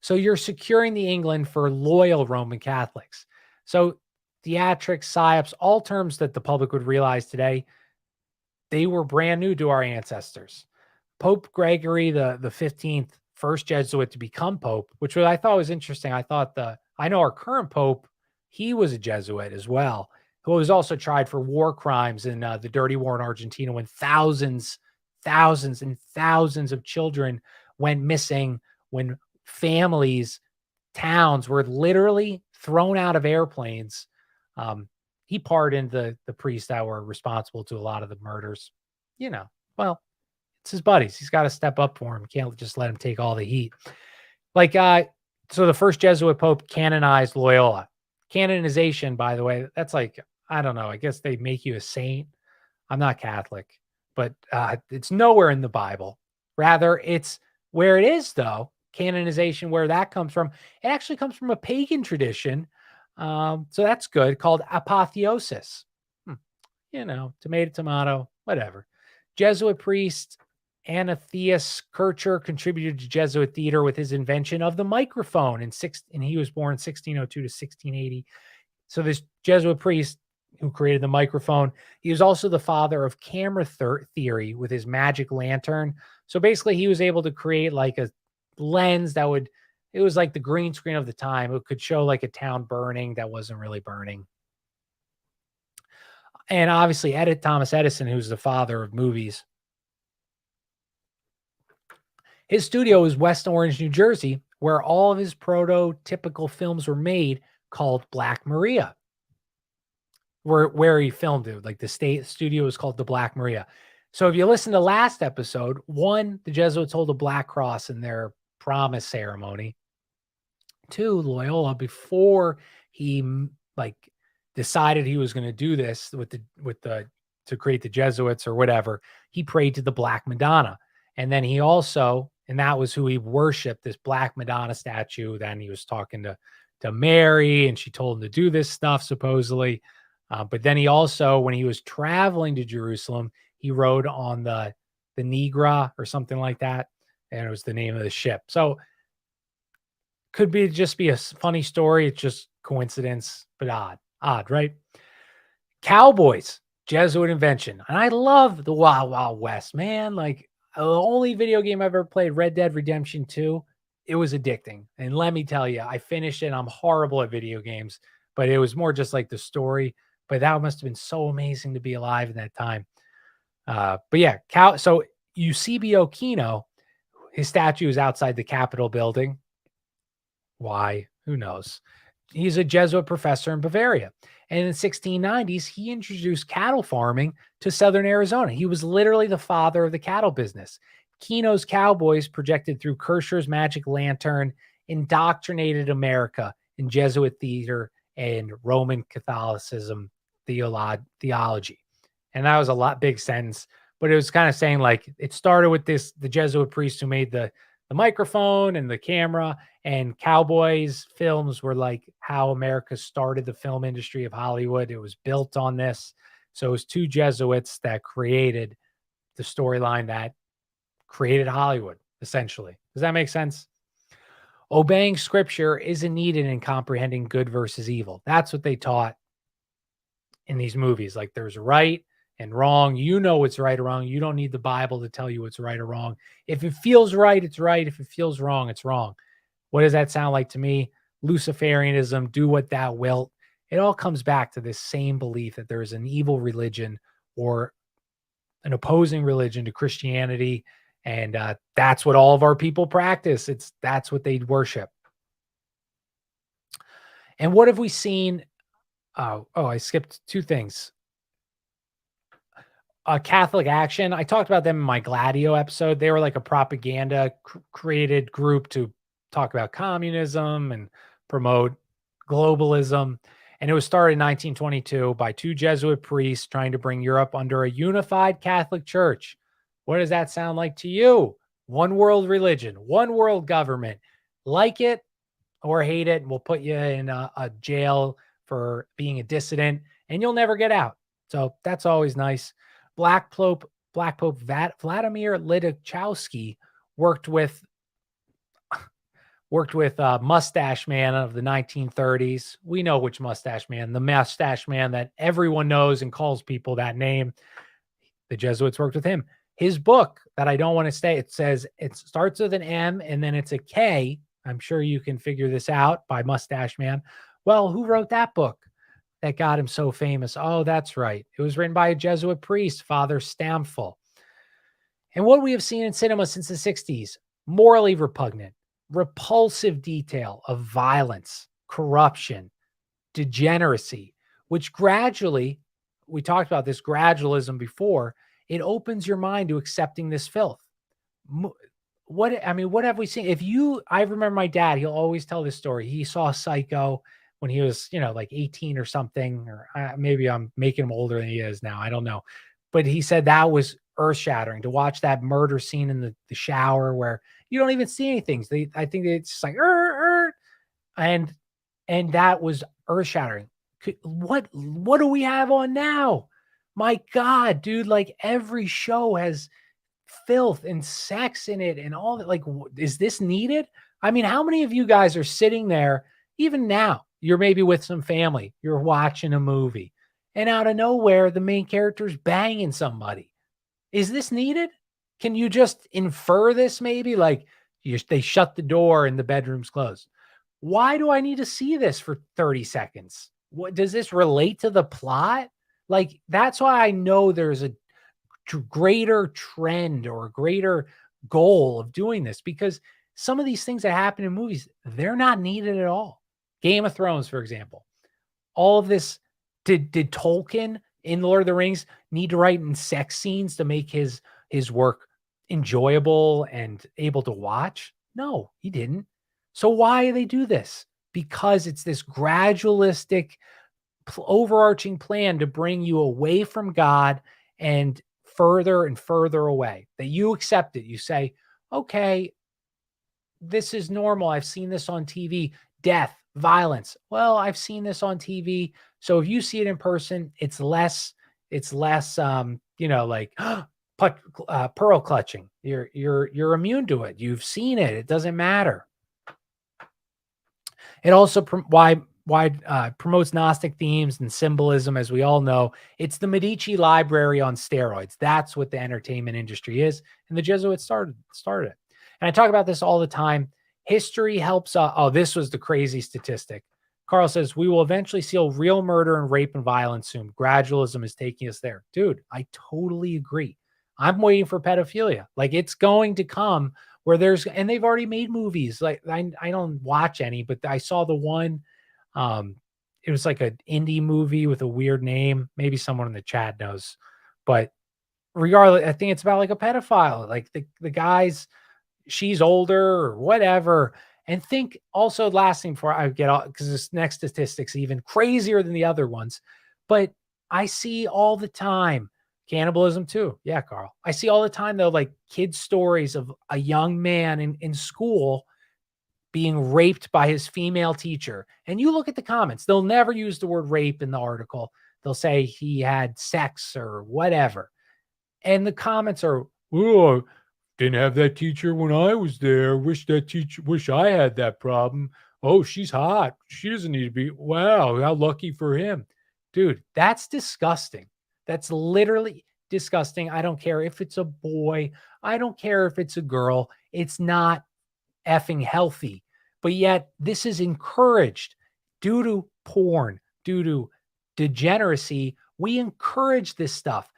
So you're securing the England for loyal Roman Catholics. So theatrics, psyops, all terms that the public would realize today, they were brand new to our ancestors. Pope Gregory the 15th, first Jesuit to become Pope, which I thought was interesting. I know our current Pope, he was a Jesuit as well, who was also tried for war crimes in the dirty war in Argentina when thousands and thousands of children went missing, when families, towns were literally thrown out of airplanes. He pardoned the priests that were responsible to a lot of the murders. Well, it's his buddies. He's got to step up for him. Can't just let him take all the heat. So the first Jesuit Pope canonized Loyola. Canonization, by the way, that's like, I don't know, I guess they make you a saint. I'm not Catholic, but it's nowhere in the Bible. Rather, it's where it is, though, canonization, where that comes from. It actually comes from a pagan tradition. So that's good, called apotheosis. Tomato, whatever. Jesuit priest Anatheus Kircher contributed to Jesuit theater with his invention of the microphone and he was born 1602 to 1680. So this Jesuit priest who created the microphone, he was also the father of camera theory with his magic lantern. So basically he was able to create like a lens it was like the green screen of the time. It could show like a town burning that wasn't really burning. And obviously Thomas Edison, who's the father of movies. His studio is West Orange, New Jersey, where all of his prototypical films were made, called Black Maria, where he filmed it. Like the state studio is called the Black Maria. So if you listen to last episode, one, the Jesuits hold a black cross in their promise ceremony. Two, Loyola, before he decided he was going to do this to create the Jesuits or whatever, he prayed to the Black Madonna. And then he also, and that was who he worshiped, this Black Madonna statue. Then he was talking to Mary, and she told him to do this stuff, supposedly. But then he also, when he was traveling to Jerusalem, he rode on the Negra or something like that. And it was the name of the ship. So could just be a funny story. It's just coincidence, but odd, right? Cowboys, Jesuit invention. And I love the Wild Wild West, man. Like, the only video game I've ever played, Red Dead Redemption 2, it was addicting. And let me tell you, I finished it. I'm horrible at video games, but it was more just like the story. But that must have been so amazing to be alive in that time. But yeah, so Eusebio Kino, his statue is outside the Capitol building. Why? Who knows? He's a Jesuit professor in Bavaria. And in the 1690s, he introduced cattle farming to southern Arizona. He was literally the father of the cattle business. Kino's cowboys, projected through Kircher's magic lantern, indoctrinated America in Jesuit theater and Roman Catholicism theology. And that was a big sentence, but it was kind of saying like it started with the Jesuit priest who made the microphone and the camera, and cowboys films were like how America started the film industry of Hollywood. It was built on this. So it was two Jesuits that created the storyline that created Hollywood, essentially. Does that make sense? Obeying scripture isn't needed in comprehending good versus evil. That's what they taught in these movies. Like, there's right and wrong. You know what's right or wrong. You don't need the Bible to tell you what's right or wrong. If it feels right, it's right. If it feels wrong, it's wrong. What does that sound like to me? Luciferianism, do what thou wilt. It all comes back to this same belief that there is an evil religion or an opposing religion to Christianity. And that's what all of our people practice. That's what they worship. And what have we seen I skipped two things. Catholic Action. I talked about them in my Gladio episode. They were like a propaganda created group to talk about communism and promote globalism. And it was started in 1922 by two Jesuit priests trying to bring Europe under a unified Catholic Church. What does that sound like to you? One world religion, one world government. Like it or hate it, and we'll put you in a jail for being a dissident, and you'll never get out. So that's always nice. Black Pope Vladimir Lidachowski worked with Mustache Man of the 1930s. We know which Mustache Man, the Mustache Man that everyone knows and calls people that name. The Jesuits worked with him. His book that I don't want to say, it says it starts with an M and then it's a K. I'm sure you can figure this out by Mustache Man. Well, who wrote that book that got him so famous? Oh, that's right. It was written by a Jesuit priest, Father Stamfel. And what we have seen in cinema since the 60s, morally repugnant, repulsive detail of violence, corruption, degeneracy, which gradually, we talked about this gradualism before, it opens your mind to accepting this filth. What have we seen? I remember my dad, he'll always tell this story. He saw Psycho when he was, like 18 or something, or maybe I'm making him older than he is now. I don't know. But he said that was earth shattering to watch that murder scene in the shower where you don't even see anything. I think it's just like, and that was earth shattering. What do we have on now? My God, dude, like every show has filth and sex in it and all that. Like, is this needed? I mean, how many of you guys are sitting there, even now, you're maybe with some family, you're watching a movie, and out of nowhere, the main character's banging somebody. Is this needed? Can you just infer this maybe? Like, they shut the door and the bedroom's closed. Why do I need to see this for 30 seconds? What does this relate to the plot? Like, that's why I know there's a greater trend or a greater goal of doing this, because some of these things that happen in movies, they're not needed at all. Game of Thrones, for example, all of this, did Tolkien in Lord of the Rings need to write in sex scenes to make his work enjoyable and able to watch? No, he didn't. So why do they do this? Because it's this gradualistic, overarching plan to bring you away from God and further and further away, that you accept it. You say, okay, this is normal. I've seen this on TV. Death, violence. Well, I've seen this on TV. So if you see it in person, it's less, like pearl clutching. You're immune to it. You've seen it. It doesn't matter. It also promotes Gnostic themes and symbolism, as we all know. It's the Medici library on steroids. That's what the entertainment industry is, and the Jesuits started it. And I talk about this all the time. History helps. This was the crazy statistic. Carl says, we will eventually see real murder and rape and violence soon. Gradualism is taking us there. Dude, I totally agree. I'm waiting for pedophilia. Like, it's going to come where and they've already made movies. Like, I don't watch any, but I saw the one, it was like an indie movie with a weird name. Maybe someone in the chat knows, but regardless, I think it's about like a pedophile, like the guy's, she's older or whatever. And think also, last thing before I get off, because this next statistic's even crazier than the other ones, but I see all the time cannibalism too. Yeah, Carl. I see all the time though, like kids' stories of a young man in school being raped by his female teacher. And you look at the comments, they'll never use the word rape in the article. They'll say he had sex or whatever. And the comments are, oh, didn't have that teacher when I was there. Wish I had that problem. Oh, she's hot. She doesn't need to be. Wow, how lucky for him. Dude, that's disgusting. That's literally disgusting. I don't care if it's a boy. I don't care if it's a girl. It's not effing healthy. But yet this is encouraged due to porn, due to degeneracy. We encourage this stuff.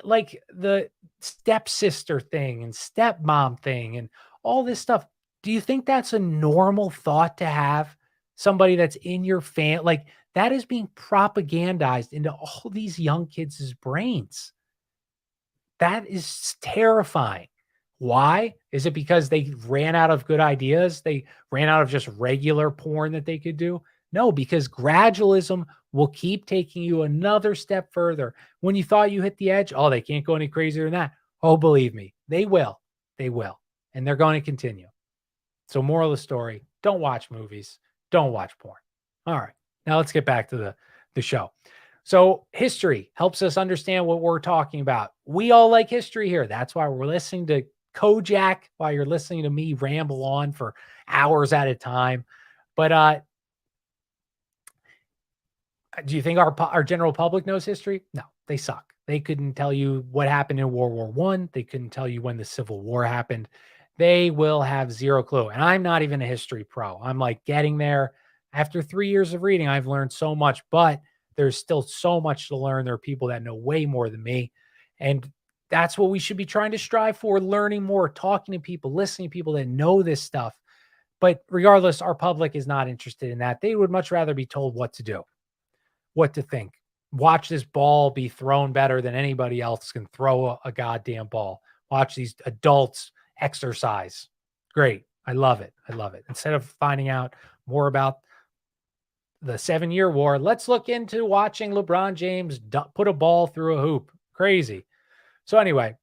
Like the stepsister thing and stepmom thing and all this stuff. Do you think that's a normal thought to have? somebody that's in your like that is being propagandized into all these young kids' brains. That is terrifying. Why? Is it because they ran out of good ideas? They ran out of just regular porn that they could do? No, because gradualism will keep taking you another step further. When you thought you hit the edge, oh, they can't go any crazier than that. Oh, believe me, they will. They will. And they're going to continue. So, moral of the story, don't watch movies. Don't watch porn. All right. Now let's get back to the show. So history helps us understand what we're talking about. We all like history here. That's why we're listening to Kojak, while you're listening to me ramble on for hours at a time. But do you think our general public knows history? No, they suck. They couldn't tell you what happened in World War I. They couldn't tell you when the Civil War happened. They will have zero clue. And I'm not even a history pro. I'm like getting there. After 3 years of reading, I've learned so much, but there's still so much to learn. There are people that know way more than me. And that's what we should be trying to strive for, learning more, talking to people, listening to people that know this stuff. But regardless, our public is not interested in that. They would much rather be told what to do, what to think. Watch this ball be thrown better than anybody else can throw a goddamn ball. Watch these adults exercise. Great. I love it. I love it. Instead of finding out more about the 7-year war, let's look into watching LeBron James put a ball through a hoop. Crazy. So anyway,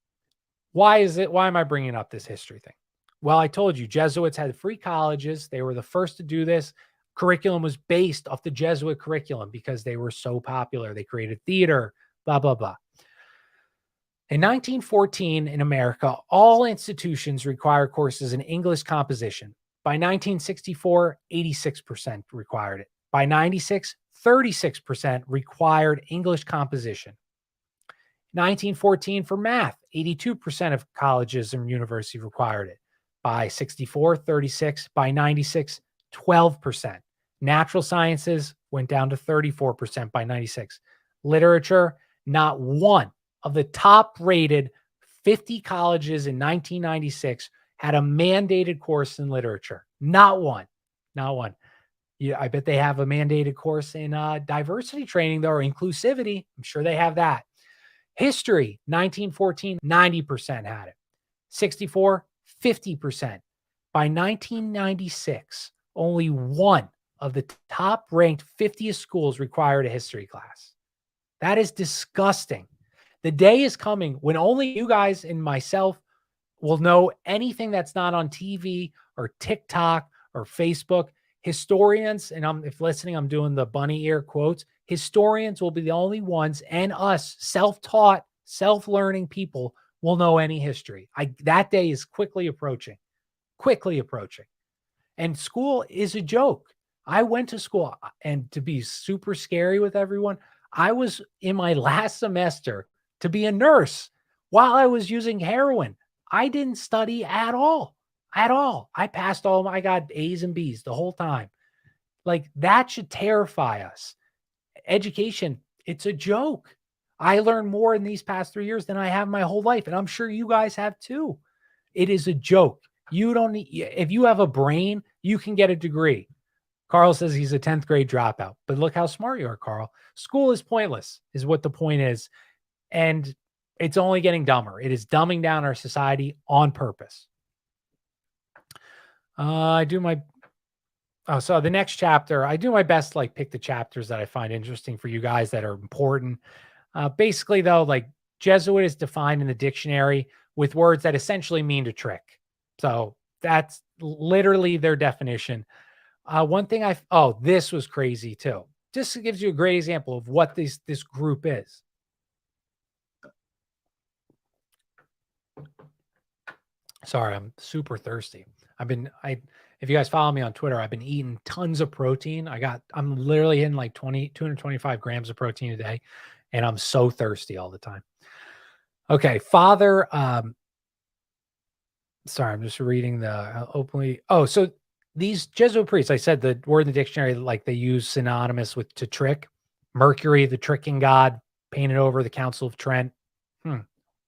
why am I bringing up this history thing? Well, I told you, Jesuits had free colleges. They were the first to do this. Curriculum was based off the Jesuit curriculum because they were so popular. They created theater, blah, blah, blah. In 1914 in America, all institutions require courses in English composition. By 1964, 86% required it. By 96, 36% required English composition. 1914 for math, 82% of colleges and universities required it. By 64, 36. By 96, 12%. Natural sciences went down to 34% by 96. Literature, not one of the top-rated 50 colleges in 1996 had a mandated course in literature. Not one. Not one. Yeah, I bet they have a mandated course in diversity training, though, or inclusivity. I'm sure they have that. History, 1914, 90% had it. 64, 50%. By 1996, only one of the top-ranked 50 schools required a history class. That is disgusting. The day is coming when only you guys and myself will know anything that's not on TV or TikTok or Facebook. Historians, and if listening, I'm doing the bunny ear quotes. Historians will be the only ones, and us self-taught, self-learning people will know any history. That day is quickly approaching. And school is a joke. I went to school, and to be super scary with everyone, I was in my last semester to be a nurse while I was using heroin. I didn't study at all. I passed I got A's and B's the whole time. Like, that should terrify us. Education, it's a joke. I learned more in these past 3 years than I have my whole life. And I'm sure you guys have too. It is a joke. You don't need, if you have a brain, you can get a degree. Carl says he's a 10th grade dropout, but look how smart you are, Carl. School is pointless, is what the point is. And it's only getting dumber. It is dumbing down our society on purpose. So the next chapter, I do my best to like pick the chapters that I find interesting for you guys that are important. Basically though, like Jesuit is defined in the dictionary with words that essentially mean to trick. So that's literally their definition. One thing this was crazy too. Just gives you a great example of what this group is. Sorry, I'm super thirsty. If you guys follow me on Twitter, I've been eating tons of protein. I'm literally hitting like 225 grams of protein a day, and I'm so thirsty all the time. Okay, Father, sorry, I'm just reading the openly. Oh, so these Jesuit priests, I said the word in the dictionary, like they use synonymous with to trick. Mercury, the tricking god, painted over the Council of Trent.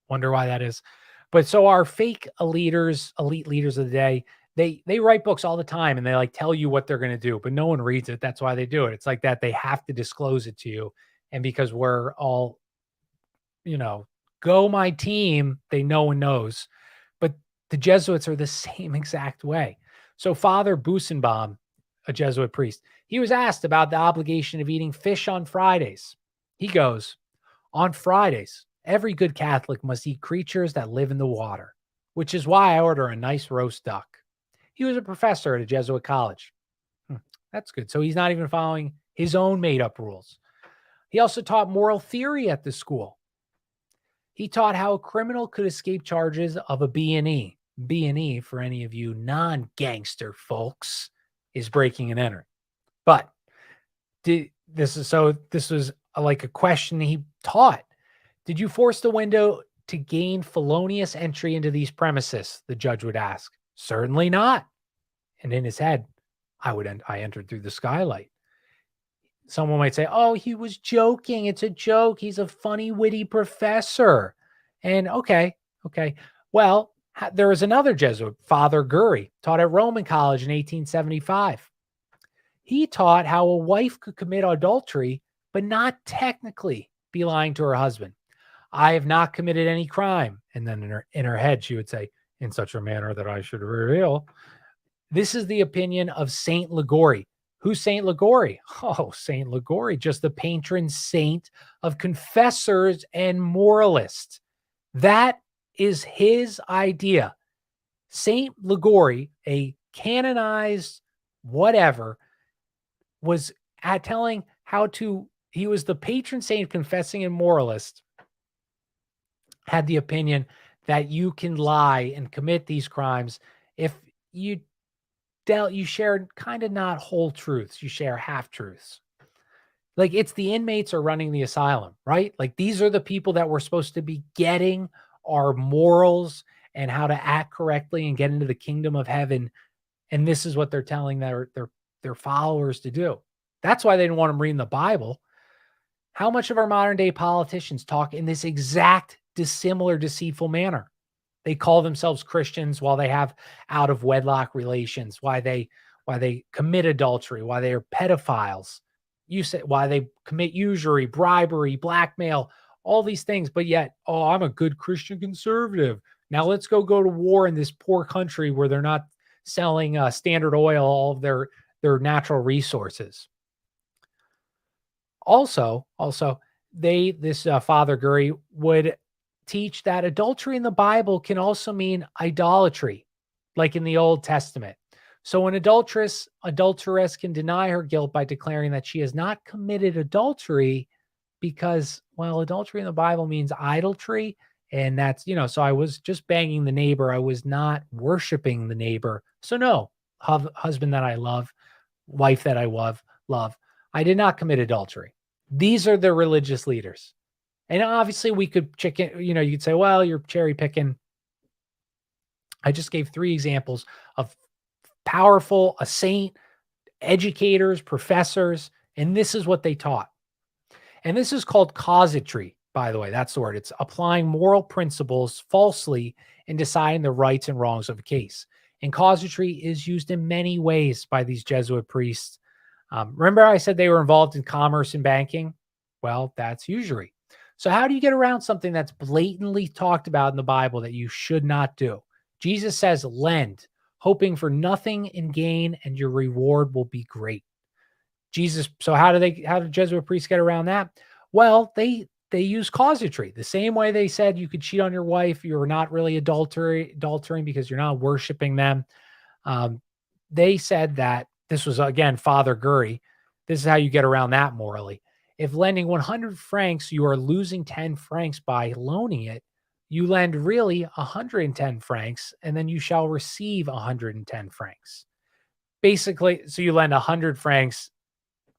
Wonder why that is. But so our fake leaders of the day, They write books all the time and they like tell you what they're going to do, but no one reads it. That's why they do it. It's like that. They have to disclose it to you. And because we're all, go my team, no one knows. But the Jesuits are the same exact way. So Father Busenbaum, a Jesuit priest, he was asked about the obligation of eating fish on Fridays. He goes, on Fridays, every good Catholic must eat creatures that live in the water, which is why I order a nice roast duck. He was a professor at a Jesuit college. That's good. So he's not even following his own made-up rules. He also taught moral theory at the school. He taught how a criminal could escape charges of a B&E. B&E, for any of you non-gangster folks, is breaking and entering. But this was like a question he taught. Did you force the window to gain felonious entry into these premises? The judge would ask. Certainly not. And in his head, I entered through the skylight. Someone might say, oh, he was joking. It's a joke. He's a funny, witty professor. And okay. Well, there was another Jesuit, Father Gurry, taught at Roman College in 1875. He taught how a wife could commit adultery, but not technically be lying to her husband. I have not committed any crime. And then in her head, she would say, in such a manner that I should reveal. This is the opinion of Saint Liguori. Who's Saint Liguori? Oh, Saint Liguori, just the patron saint of confessors and moralists. That is his idea. Saint Liguori, a canonized whatever, was telling he was the patron saint of confessing and moralist, had the opinion that you can lie and commit these crimes if you share kind of not whole truths, you share half truths. Like it's the inmates are running the asylum, right? Like these are the people that we're supposed to be getting our morals and how to act correctly and get into the kingdom of heaven. And this is what they're telling their followers to do. That's why they didn't want them reading the Bible. How much of our modern day politicians talk in this exact dissimilar, deceitful manner? They call themselves Christians while they have out of wedlock relations, why they commit adultery, why they are pedophiles. You say why they commit usury, bribery, blackmail, all these things. But yet, oh, I'm a good Christian conservative. Now let's go to war in this poor country where they're not selling Standard Oil all of their natural resources. Also, Father Gurry would teach that adultery in the Bible can also mean idolatry, like in the Old Testament. So an adulteress can deny her guilt by declaring that she has not committed adultery because, well, adultery in the Bible means idolatry. And that's, so I was just banging the neighbor. I was not worshiping the neighbor. So no, husband that I love, wife that I love, I did not commit adultery. These are the religious leaders. And obviously we could you could say, well, you're cherry picking. I just gave 3 examples of powerful, a saint, educators, professors, and this is what they taught. And this is called casuistry, by the way. That's the word. It's applying moral principles falsely and deciding the rights and wrongs of a case. And casuistry is used in many ways by these Jesuit priests. Remember I said they were involved in commerce and banking? Well, that's usury. So how do you get around something that's blatantly talked about in the Bible that you should not do? Jesus says, lend, hoping for nothing in gain, and your reward will be great. So how do Jesuit priests get around that? Well, they use casuistry. The same way they said you could cheat on your wife, you're not really adultering because you're not worshiping them. They said that this was, again, Father Gurry. This is how you get around that morally. If lending 100 francs, you are losing 10 francs by loaning it, you lend really 110 francs, and then you shall receive 110 francs. Basically, so you lend 100 francs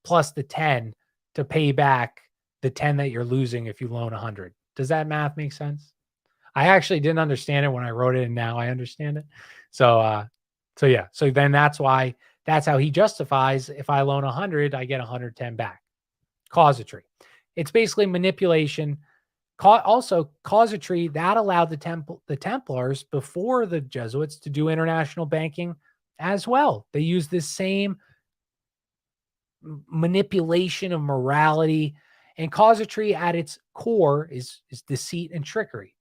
plus the 10 to pay back the 10 that you're losing if you loan 100. Does that math make sense? I actually didn't understand it when I wrote it, and now I understand it. So yeah. So then that's how he justifies if I loan 100, I get 110 back. Casuistry. It's basically manipulation Also, casuistry that allowed the Templars before the Jesuits to do international banking as well. They used this same manipulation of morality, and casuistry at its core is deceit and trickery.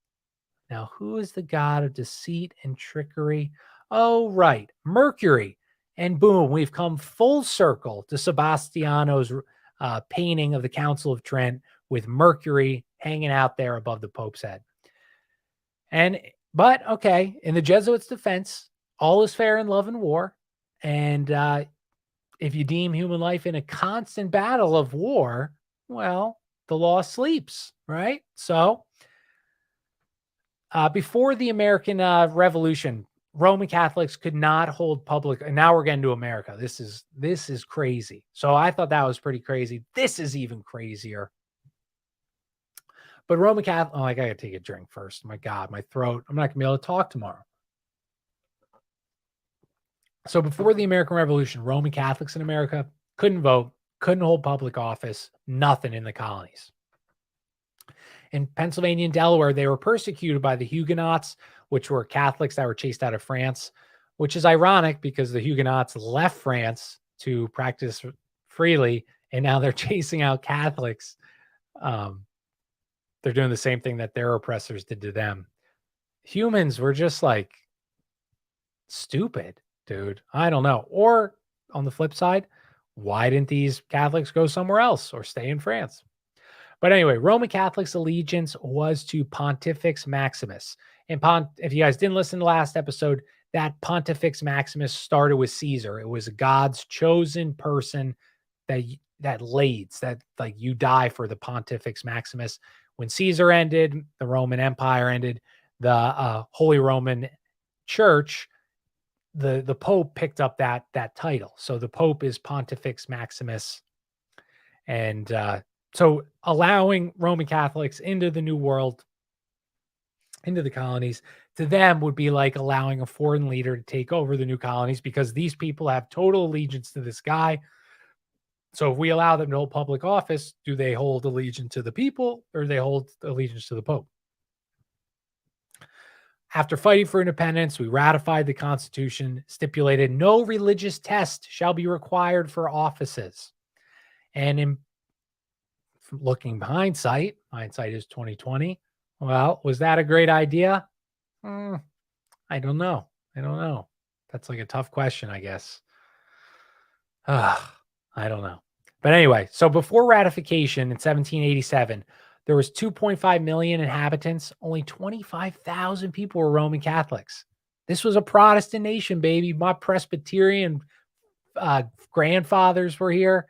Now, who is the god of deceit and trickery? Oh, right, Mercury. And boom, we've come full circle to Sebastiano's painting of the Council of Trent with Mercury hanging out there above the Pope's head. But okay, in the Jesuits' defense, all is fair in love and war. And if you deem human life in a constant battle of war, well, the law sleeps, right? So before the American Revolution, Roman Catholics could not hold public. And now we're getting to America. This is crazy. So I thought that was pretty crazy. This is even crazier. But Roman Catholic, I gotta take a drink first. My God, my throat. I'm not gonna be able to talk tomorrow. So before the American Revolution, Roman Catholics in America couldn't vote, couldn't hold public office, nothing in the colonies. In Pennsylvania and Delaware, they were persecuted by the Huguenots, which were Catholics that were chased out of France, which is ironic because the Huguenots left France to practice freely, and now they're chasing out Catholics. They're doing the same thing that their oppressors did to them. Humans were just like stupid, dude. I don't know. Or on the flip side, why didn't these Catholics go somewhere else or stay in France? But anyway, Roman Catholics' allegiance was to Pontifex Maximus. And if you guys didn't listen to the last episode, that Pontifex Maximus started with Caesar. It was God's chosen person that leads, that like you die for the Pontifex Maximus. When Caesar ended, the Roman Empire ended, the Holy Roman Church, the Pope picked up that title. So the Pope is Pontifex Maximus. And so allowing Roman Catholics into the New World, into the colonies, to them would be like allowing a foreign leader to take over the new colonies because these people have total allegiance to this guy. So if we allow them to hold public office, do they hold allegiance to the people or do they hold allegiance to the Pope? After fighting for independence, we ratified the Constitution, stipulated no religious test shall be required for offices. And in looking hindsight is 2020. Well, was that a great idea? I don't know. That's like a tough question, I guess. I don't know. But anyway, so before ratification in 1787, there was 2.5 million inhabitants. Only 25,000 people were Roman Catholics. This was a Protestant nation, baby. My Presbyterian grandfathers were here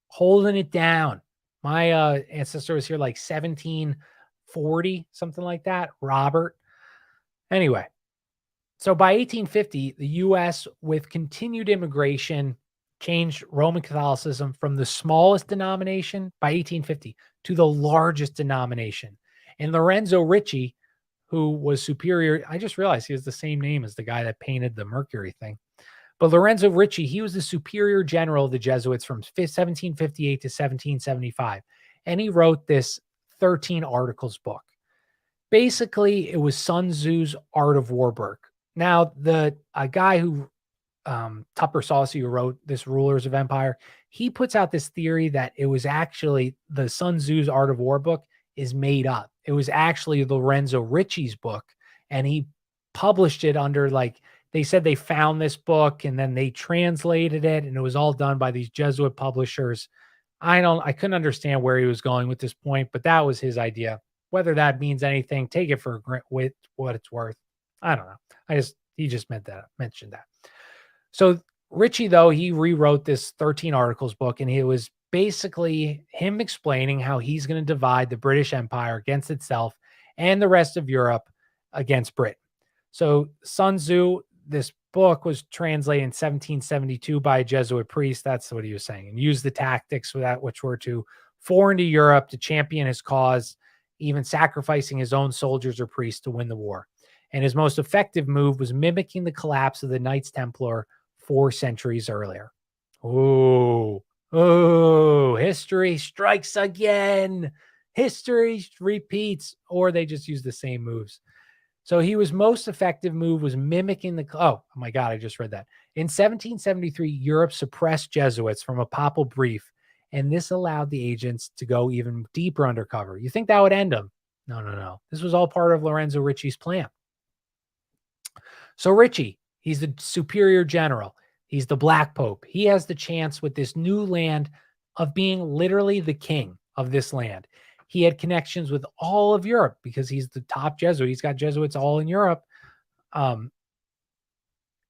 holding it down. My ancestor was here like 1740, something like that. Robert. Anyway, so by 1850, the U.S., with continued immigration, changed Roman Catholicism from the smallest denomination by 1850 to the largest denomination. And Lorenzo Ricci, who was superior, I just realized he has the same name as the guy that painted the Mercury thing. But Lorenzo Ricci, he was the superior general of the Jesuits from 1758 to 1775. And he wrote this 13 articles book. Basically, it was Sun Tzu's Art of War book. Now, a guy who Tupper Saucy, who wrote this Rulers of Empire, he puts out this theory that it was actually the Sun Tzu's Art of War book is made up. It was actually Lorenzo Ricci's book, and he published it under they said they found this book and then they translated it, and it was all done by these Jesuit publishers. I couldn't understand where he was going with this point, but that was his idea. Whether that means anything, take it for what it's worth. I don't know. He just mentioned that. So Ricci, though, he rewrote this 13 articles book, and it was basically him explaining how he's going to divide the British Empire against itself and the rest of Europe against Britain. So Sun Tzu, this book was translated in 1772 by a Jesuit priest. That's what he was saying, and used the tactics for that, which were to foreign to Europe to champion his cause, even sacrificing his own soldiers or priests to win the war. And his most effective move was mimicking the collapse of the Knights Templar 4 centuries earlier. Oh, history strikes again. History repeats, or they just use the same moves. So he was most effective move was mimicking the, oh my God, I just read that. In 1773, Europe suppressed Jesuits from a papal brief, and this allowed the agents to go even deeper undercover. You think that would end them? No, no, no. This was all part of Lorenzo Ricci's plan. So Ricci, he's the superior general. He's the Black Pope. He has the chance with this new land of being literally the king of this land. He had connections with all of Europe because he's the top Jesuit. He's got Jesuits all in Europe and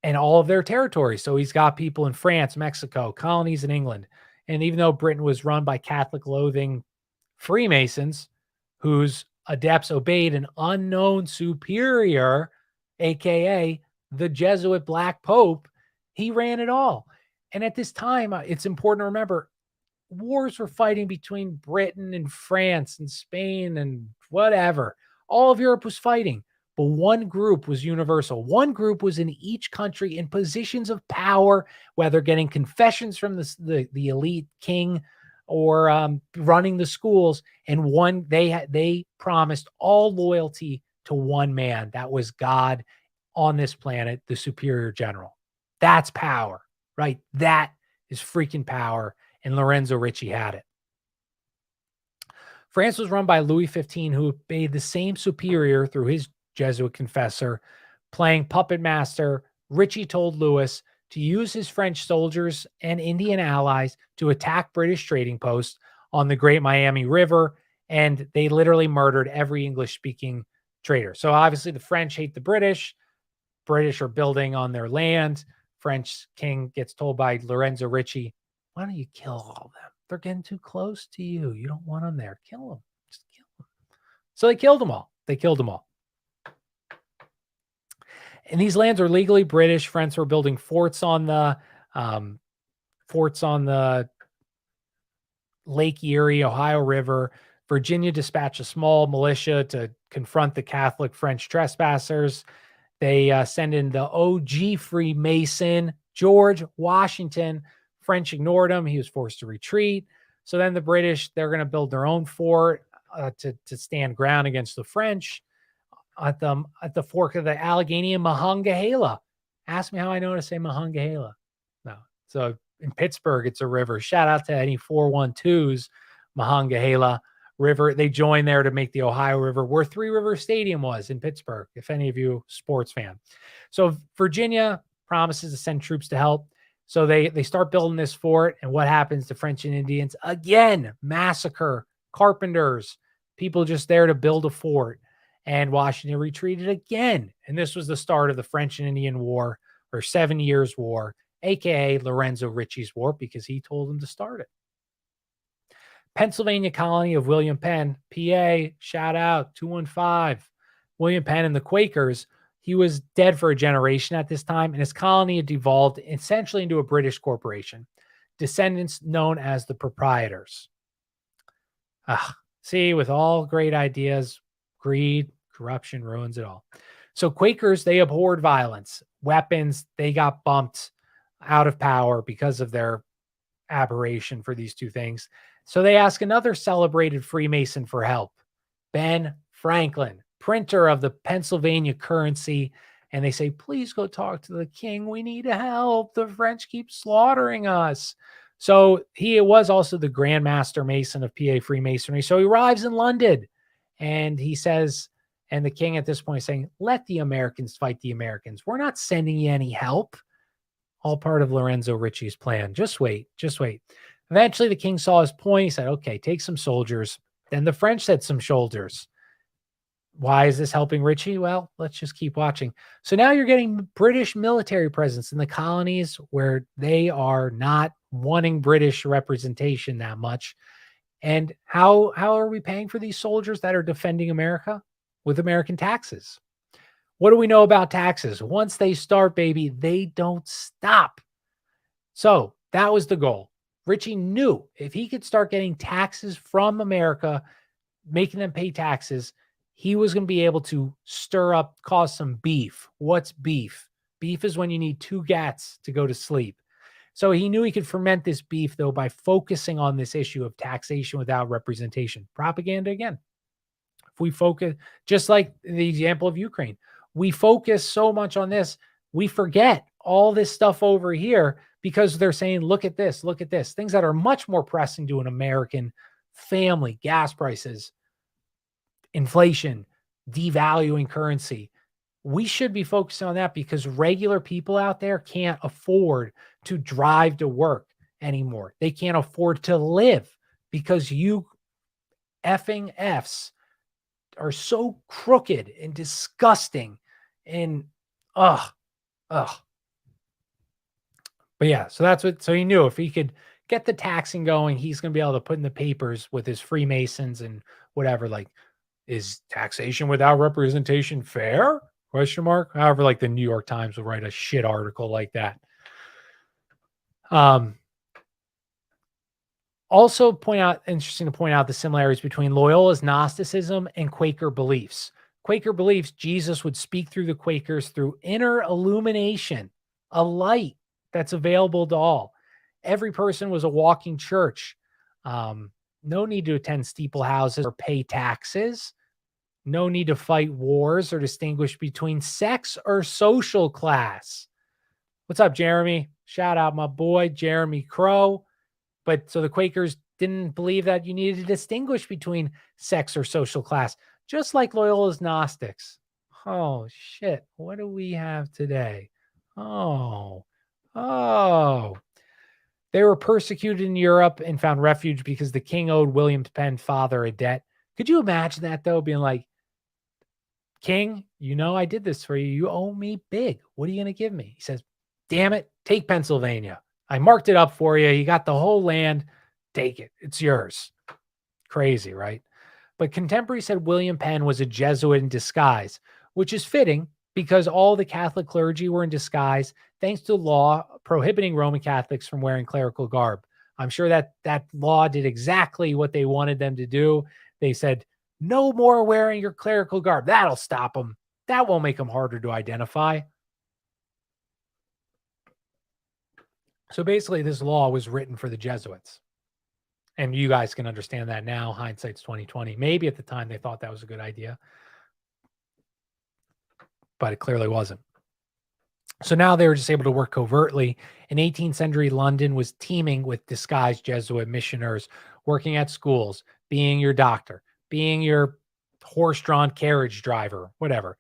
all of their territories. So he's got people in France, Mexico, colonies in England. And even though Britain was run by Catholic-loathing Freemasons whose adepts obeyed an unknown superior, a.k.a. the Jesuit Black Pope, he ran it all. And at this time, it's important to remember, wars were fighting between Britain and France and Spain and whatever. All of Europe was fighting, but one group was universal. One group was in each country in positions of power, whether getting confessions from the elite king or running the schools. And one, they promised all loyalty to one man. That was God on this planet, the superior general. That's power, right? That is freaking power. And Lorenzo Ricci had it. France was run by Louis XV, who obeyed the same superior through his Jesuit confessor. Playing puppet master, Ricci told Louis to use his French soldiers and Indian allies to attack British trading posts on the Great Miami River, and they literally murdered every English-speaking trader. So obviously the French hate the British. British are building on their land. French king gets told by Lorenzo Ricci, why don't you kill all of them? They're getting too close to you. You don't want them there. Kill them. Just kill them. So they killed them all. They killed them all. And these lands are legally British. French were building forts on the Lake Erie, Ohio River. Virginia dispatched a small militia to confront the Catholic French trespassers. They send in the OG Freemason, George Washington. French ignored him. He was forced to retreat. So then the British, they're going to build their own fort to stand ground against the French at the fork of the Allegheny and Monongahela. Ask me how I know to say Monongahela. No. So in Pittsburgh, it's a river. Shout out to any 412s, Monongahela River. They joined there to make the Ohio River where Three River Stadium was in Pittsburgh, if any of you sports fan. So Virginia promises to send troops to help. So they start building this fort, and what happens to French and Indians? Again, massacre, carpenters, people just there to build a fort. And Washington retreated again. And this was the start of the French and Indian War, or 7 Years' War, a.k.a. Lorenzo Ricci's War, because he told them to start it. Pennsylvania colony of William Penn, PA, shout out, 215. William Penn and the Quakers. He was dead for a generation at this time, and his colony had devolved essentially into a British corporation. Descendants known as the proprietors. See, with all great ideas, greed, corruption ruins it all. So Quakers, they abhorred violence. Weapons, they got bumped out of power because of their aberration for these two things. So they ask another celebrated Freemason for help, Ben Franklin, printer of the Pennsylvania currency. And they say, please go talk to the king. We need help. The French keep slaughtering us. So he was also the Grand Master Mason of PA Freemasonry. So he arrives in London and he says, and the king at this point is saying, let the Americans fight the Americans. We're not sending you any help. All part of Lorenzo Ricci's plan. Just wait, just wait. Eventually, the king saw his point. He said, okay, take some soldiers. Then the French said some soldiers. Why is this helping Ricci? Well, let's just keep watching. So now you're getting British military presence in the colonies where they are not wanting British representation that much. And how are we paying for these soldiers that are defending America? With American taxes. What do we know about taxes? Once they start, baby, they don't stop. So that was the goal. Ricci knew if he could start getting taxes from America, making them pay taxes, he was going to be able to cause some beef. What's beef? Beef is when you need two gats to go to sleep. So he knew he could ferment this beef, though, by focusing on this issue of taxation without representation. Propaganda again. If we focus, just like the example of Ukraine, we focus so much on this, we forget all this stuff over here because they're saying, look at this, things that are much more pressing to an American family: gas prices, inflation, devaluing currency. We should be focusing on that because regular people out there can't afford to drive to work anymore. They can't afford to live because you effing Fs are so crooked and disgusting and ugh. But yeah, so he knew if he could get the taxing going, he's going to be able to put in the papers with his Freemasons and whatever, like, is taxation without representation fair? Question mark. However, like the New York Times will write a shit article like that. Also interesting to point out the similarities between Loyola's Gnosticism and Quaker beliefs. Quaker beliefs, Jesus would speak through the Quakers through inner illumination, a light that's available to all. Every person was a walking church. No need to attend steeple houses or pay taxes. No need to fight wars or distinguish between sex or social class. What's up, Jeremy? Shout out my boy, Jeremy Crow. But so the Quakers didn't believe that you needed to distinguish between sex or social class, just like Loyola's Gnostics. Oh, shit. What do we have today? Oh. They were persecuted in Europe and found refuge because the king owed William Penn's father a debt. Could you imagine that, though, being like, King, I did this for you. You owe me big. What are you going to give me? He says, damn it, take Pennsylvania. I marked it up for you. You got the whole land. Take it. It's yours. Crazy, right? But contemporaries said William Penn was a Jesuit in disguise, which is fitting because all the Catholic clergy were in disguise thanks to law prohibiting Roman Catholics from wearing clerical garb. I'm sure that law did exactly what they wanted them to do. They said, no more wearing your clerical garb. That'll stop them. That won't make them harder to identify. So basically, this law was written for the Jesuits. And you guys can understand that now. Hindsight's 2020. Maybe at the time they thought that was a good idea, but it clearly wasn't. So now they were just able to work covertly. In 18th century London was teeming with disguised Jesuit missioners working at schools, being your doctor, being your horse-drawn carriage driver, whatever,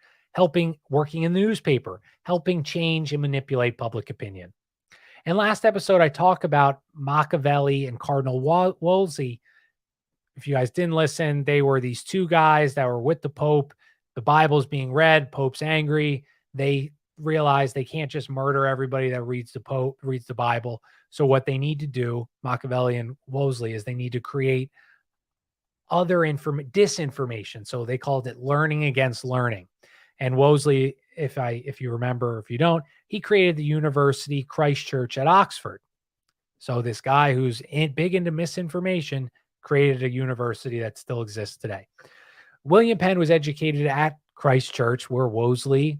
working in the newspaper, helping change and manipulate public opinion. And last episode, I talk about Machiavelli and Cardinal Wolsey. If you guys didn't listen, they were these two guys that were with the Pope. The Bible's being read. Pope's angry. They realize they can't just murder everybody that reads the Bible. So what they need to do, Machiavelli and Wolsey, is they need to create other disinformation. So they called it learning against learning. And Wolsey, if you remember, if you don't, he created the University Christ Church at Oxford. So this guy who's big into misinformation created a university that still exists today. William Penn was educated at Christ Church, where Wolsey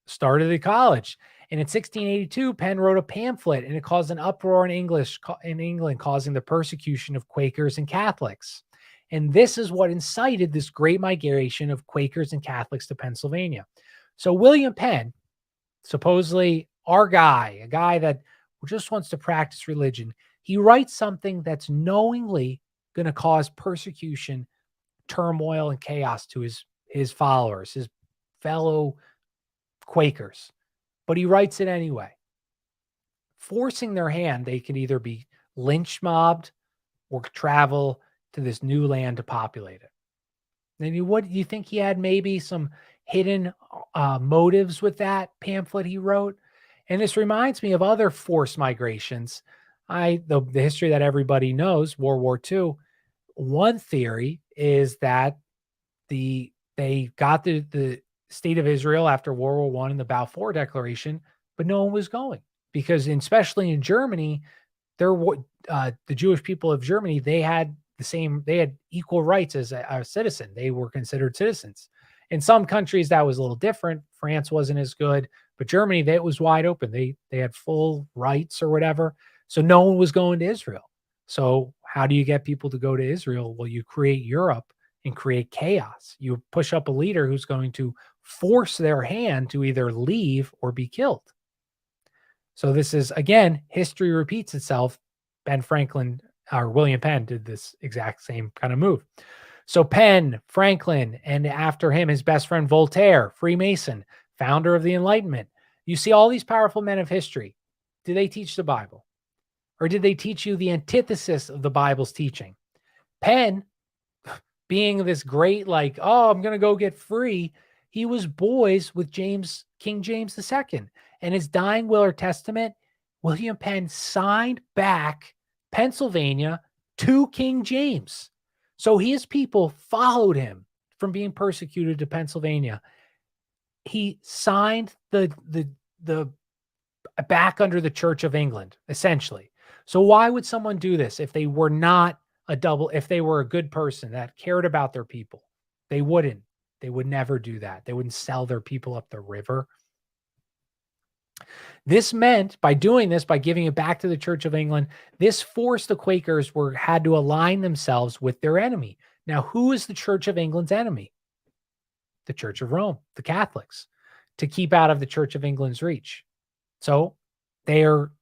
started the college. And in 1682, Penn wrote a pamphlet, and it caused an uproar in England, causing the persecution of Quakers and Catholics. And this is what incited this great migration of Quakers and Catholics to Pennsylvania. So William Penn, supposedly our guy, a guy that just wants to practice religion, he writes something that's knowingly going to cause persecution, turmoil, and chaos to his followers, his fellow Quakers. But he writes it anyway, forcing their hand. They could either be lynch mobbed or travel to this new land to populate it. And what do you think he had? Maybe some hidden motives with that pamphlet he wrote. And this reminds me of other forced migrations. The history that everybody knows, World War II. One theory is that they got the state of Israel after World War I in the Balfour Declaration, but no one was going because, especially in Germany, the Jewish people of Germany, they had equal rights as a citizen. They were considered citizens. In some countries, that was a little different. France wasn't as good, But Germany, it was wide open. They had full rights or whatever. So no one was going to Israel. So how do you get people to go to Israel? Well, you create Europe and create chaos. You push up a leader who's going to force their hand to either leave or be killed. So this is, again, history repeats itself. Ben Franklin or William Penn did this exact same kind of move. So Penn, Franklin, and after him, his best friend Voltaire, Freemason, founder of the Enlightenment. You see all these powerful men of history. Did they teach the Bible? Or did they teach you the antithesis of the Bible's teaching? Penn, being this great, like, oh, I'm going to go get free, he was boys with King James II. And his dying will or testament, William Penn signed back Pennsylvania to King James. So his people followed him from being persecuted to Pennsylvania. He signed the back under the Church of England, essentially. So why would someone do this if they were not if they were a good person that cared about their people? They wouldn't. They would never do that. They wouldn't sell their people up the river. This meant, by doing this, by giving it back to the Church of England, this forced the Quakers had to align themselves with their enemy. Now, who is the Church of England's enemy? The Church of Rome, the Catholics, to keep out of the Church of England's reach. So they are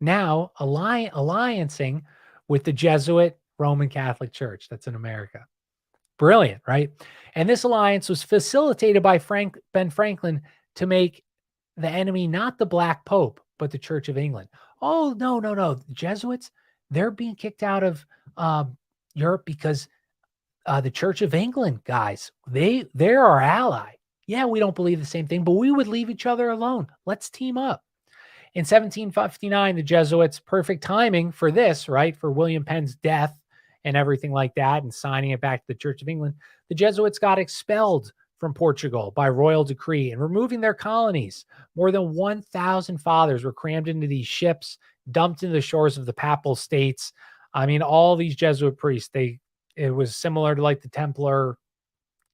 now alliancing with the Jesuit Roman Catholic Church that's in America. Brilliant, right? And this alliance was facilitated by Ben Franklin to make the enemy not the Black Pope, but the Church of England. Oh, no. The Jesuits, they're being kicked out of Europe because the Church of England, guys, they're our ally. Yeah, we don't believe the same thing, but we would leave each other alone. Let's team up. In 1759, the Jesuits, perfect timing for this, right? For William Penn's death and everything like that, and signing it back to the Church of England, the Jesuits got expelled from Portugal by royal decree and removing their colonies. More than 1,000 fathers were crammed into these ships, dumped into the shores of the Papal States. I mean, all these Jesuit priests, it was similar to like the Templar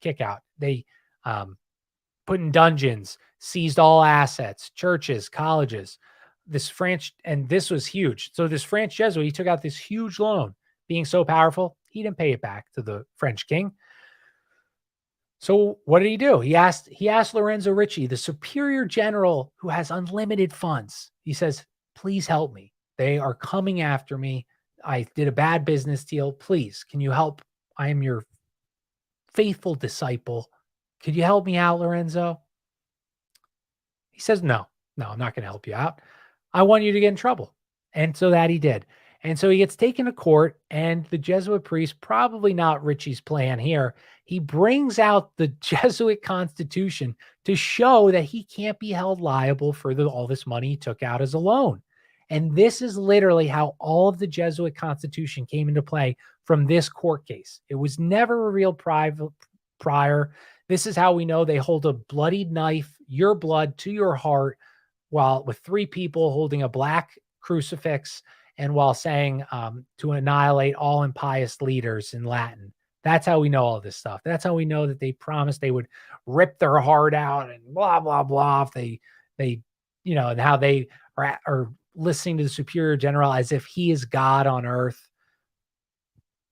kickout. They put in dungeons, seized all assets, churches, colleges. This was huge. So this French Jesuit, he took out this huge loan. Being so powerful, he didn't pay it back to the French king. So what did he do? He asked Lorenzo Ricci, the superior general who has unlimited funds. He says, please help me. They are coming after me. I did a bad business deal. Please, can you help? I am your faithful disciple. Could you help me out, Lorenzo? He says, no, I'm not going to help you out. I want you to get in trouble. And so that he did. And so he gets taken to court, and the Jesuit priest, probably not Ritchie's plan here, he brings out the Jesuit Constitution to show that he can't be held liable for all this money he took out as a loan. And this is literally how all of the Jesuit Constitution came into play from this court case. It was never revealed prior. This is how we know they hold a bloodied knife, your blood to your heart, while with three people holding a black crucifix, and while saying to annihilate all impious leaders in Latin. That's how we know all this stuff. That's how we know that they promised they would rip their heart out and blah, blah, blah. If they and how they are listening to the superior general as if he is God on earth.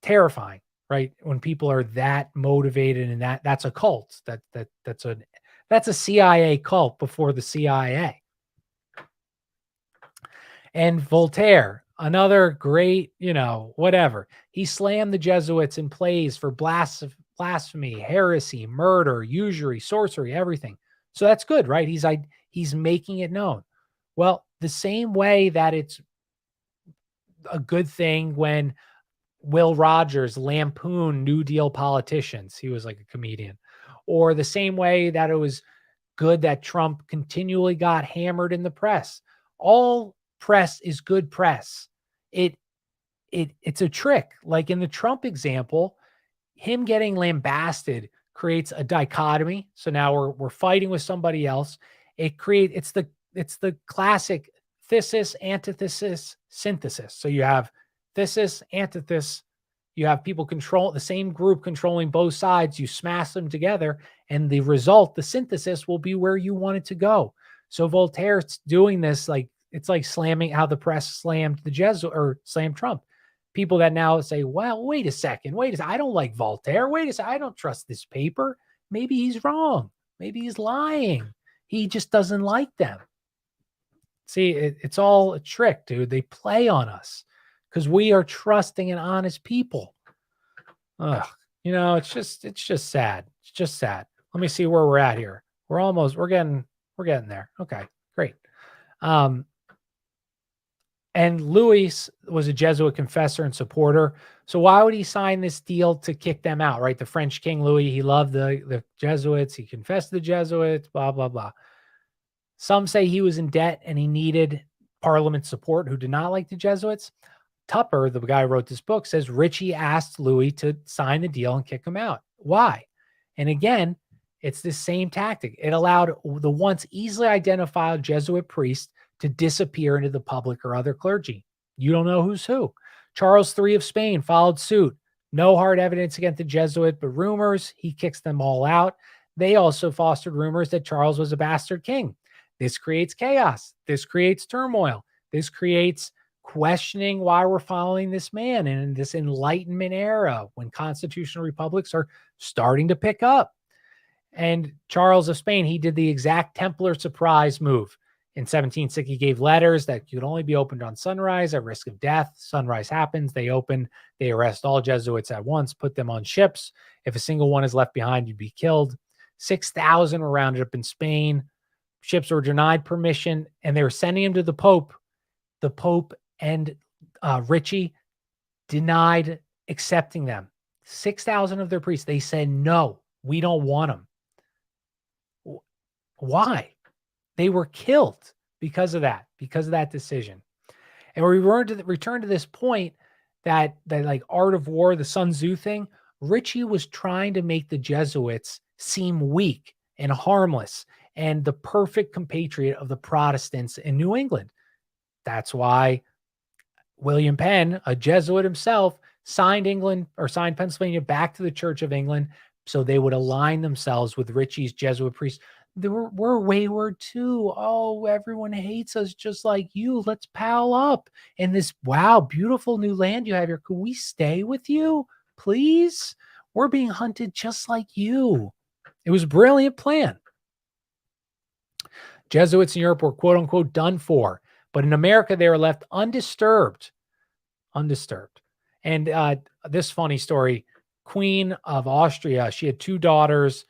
Terrifying, right? When people are that motivated, and that's a cult. That's a CIA cult before the CIA. And Voltaire, another great, whatever. He slammed the Jesuits in plays for blasphemy, heresy, murder, usury, sorcery, everything. So that's good, right? He's making it known. Well, the same way that it's a good thing when Will Rogers lampooned New Deal politicians. He was like a comedian. Or the same way that it was good that Trump continually got hammered in the press. All press is good press. It's a trick. Like in the Trump example, him getting lambasted creates a dichotomy. So now we're fighting with somebody else. It's the classic thesis, antithesis, synthesis. So you have thesis, antithesis. You have people control the same group controlling both sides. You smash them together, and the result, the synthesis, will be where you want it to go. So Voltaire's doing this, like, it's like slamming how the press slammed the Jesuit or slammed Trump. People that now say, well, wait a second, I don't like Voltaire. Wait a second, I don't trust this paper. Maybe he's wrong. Maybe he's lying. He just doesn't like them. See, it's all a trick, dude. They play on us because we are trusting and honest people. Ugh, it's just sad. It's just sad. Let me see where we're at here. We're getting there. Okay, great. And Louis was a Jesuit confessor and supporter. So why would he sign this deal to kick them out, right? The French King Louis, he loved the Jesuits. He confessed the Jesuits, blah, blah, blah. Some say he was in debt and he needed Parliament support who did not like the Jesuits. Tupper, the guy who wrote this book, says Ritchie asked Louis to sign the deal and kick him out. Why? And again, it's the same tactic. It allowed the once easily identifiable Jesuit priest to disappear into the public or other clergy. You don't know who's who. Charles III of Spain followed suit. No hard evidence against the Jesuit, but rumors. He kicks them all out. They also fostered rumors that Charles was a bastard king. This creates chaos. This creates turmoil. This creates questioning why we're following this man in this Enlightenment era when constitutional republics are starting to pick up. And Charles of Spain, he did the exact Templar surprise move. In 1760, he gave letters that could only be opened on sunrise at risk of death. Sunrise happens. They open. They arrest all Jesuits at once, put them on ships. If a single one is left behind, you'd be killed. 6,000 were rounded up in Spain. Ships were denied permission, and they were sending them to the Pope. The Pope and Ritchie denied accepting them. 6,000 of their priests, they said, no, we don't want them. Why? They were killed because of that decision. And we return to this point that like art of war, the Sun Tzu thing. Ritchie was trying to make the Jesuits seem weak and harmless and the perfect compatriot of the Protestants in New England. That's why William Penn, a Jesuit himself, signed Pennsylvania back to the Church of England so they would align themselves with Ritchie's Jesuit priests. We're wayward too. Oh, everyone hates us just like you. Let's pal up. And this, wow, beautiful new land you have here. Could we stay with you, please? We're being hunted just like you. It was a brilliant plan. Jesuits in Europe were quote unquote done for, but in America, they were left undisturbed. And this funny story, Queen of Austria, she had two daughters.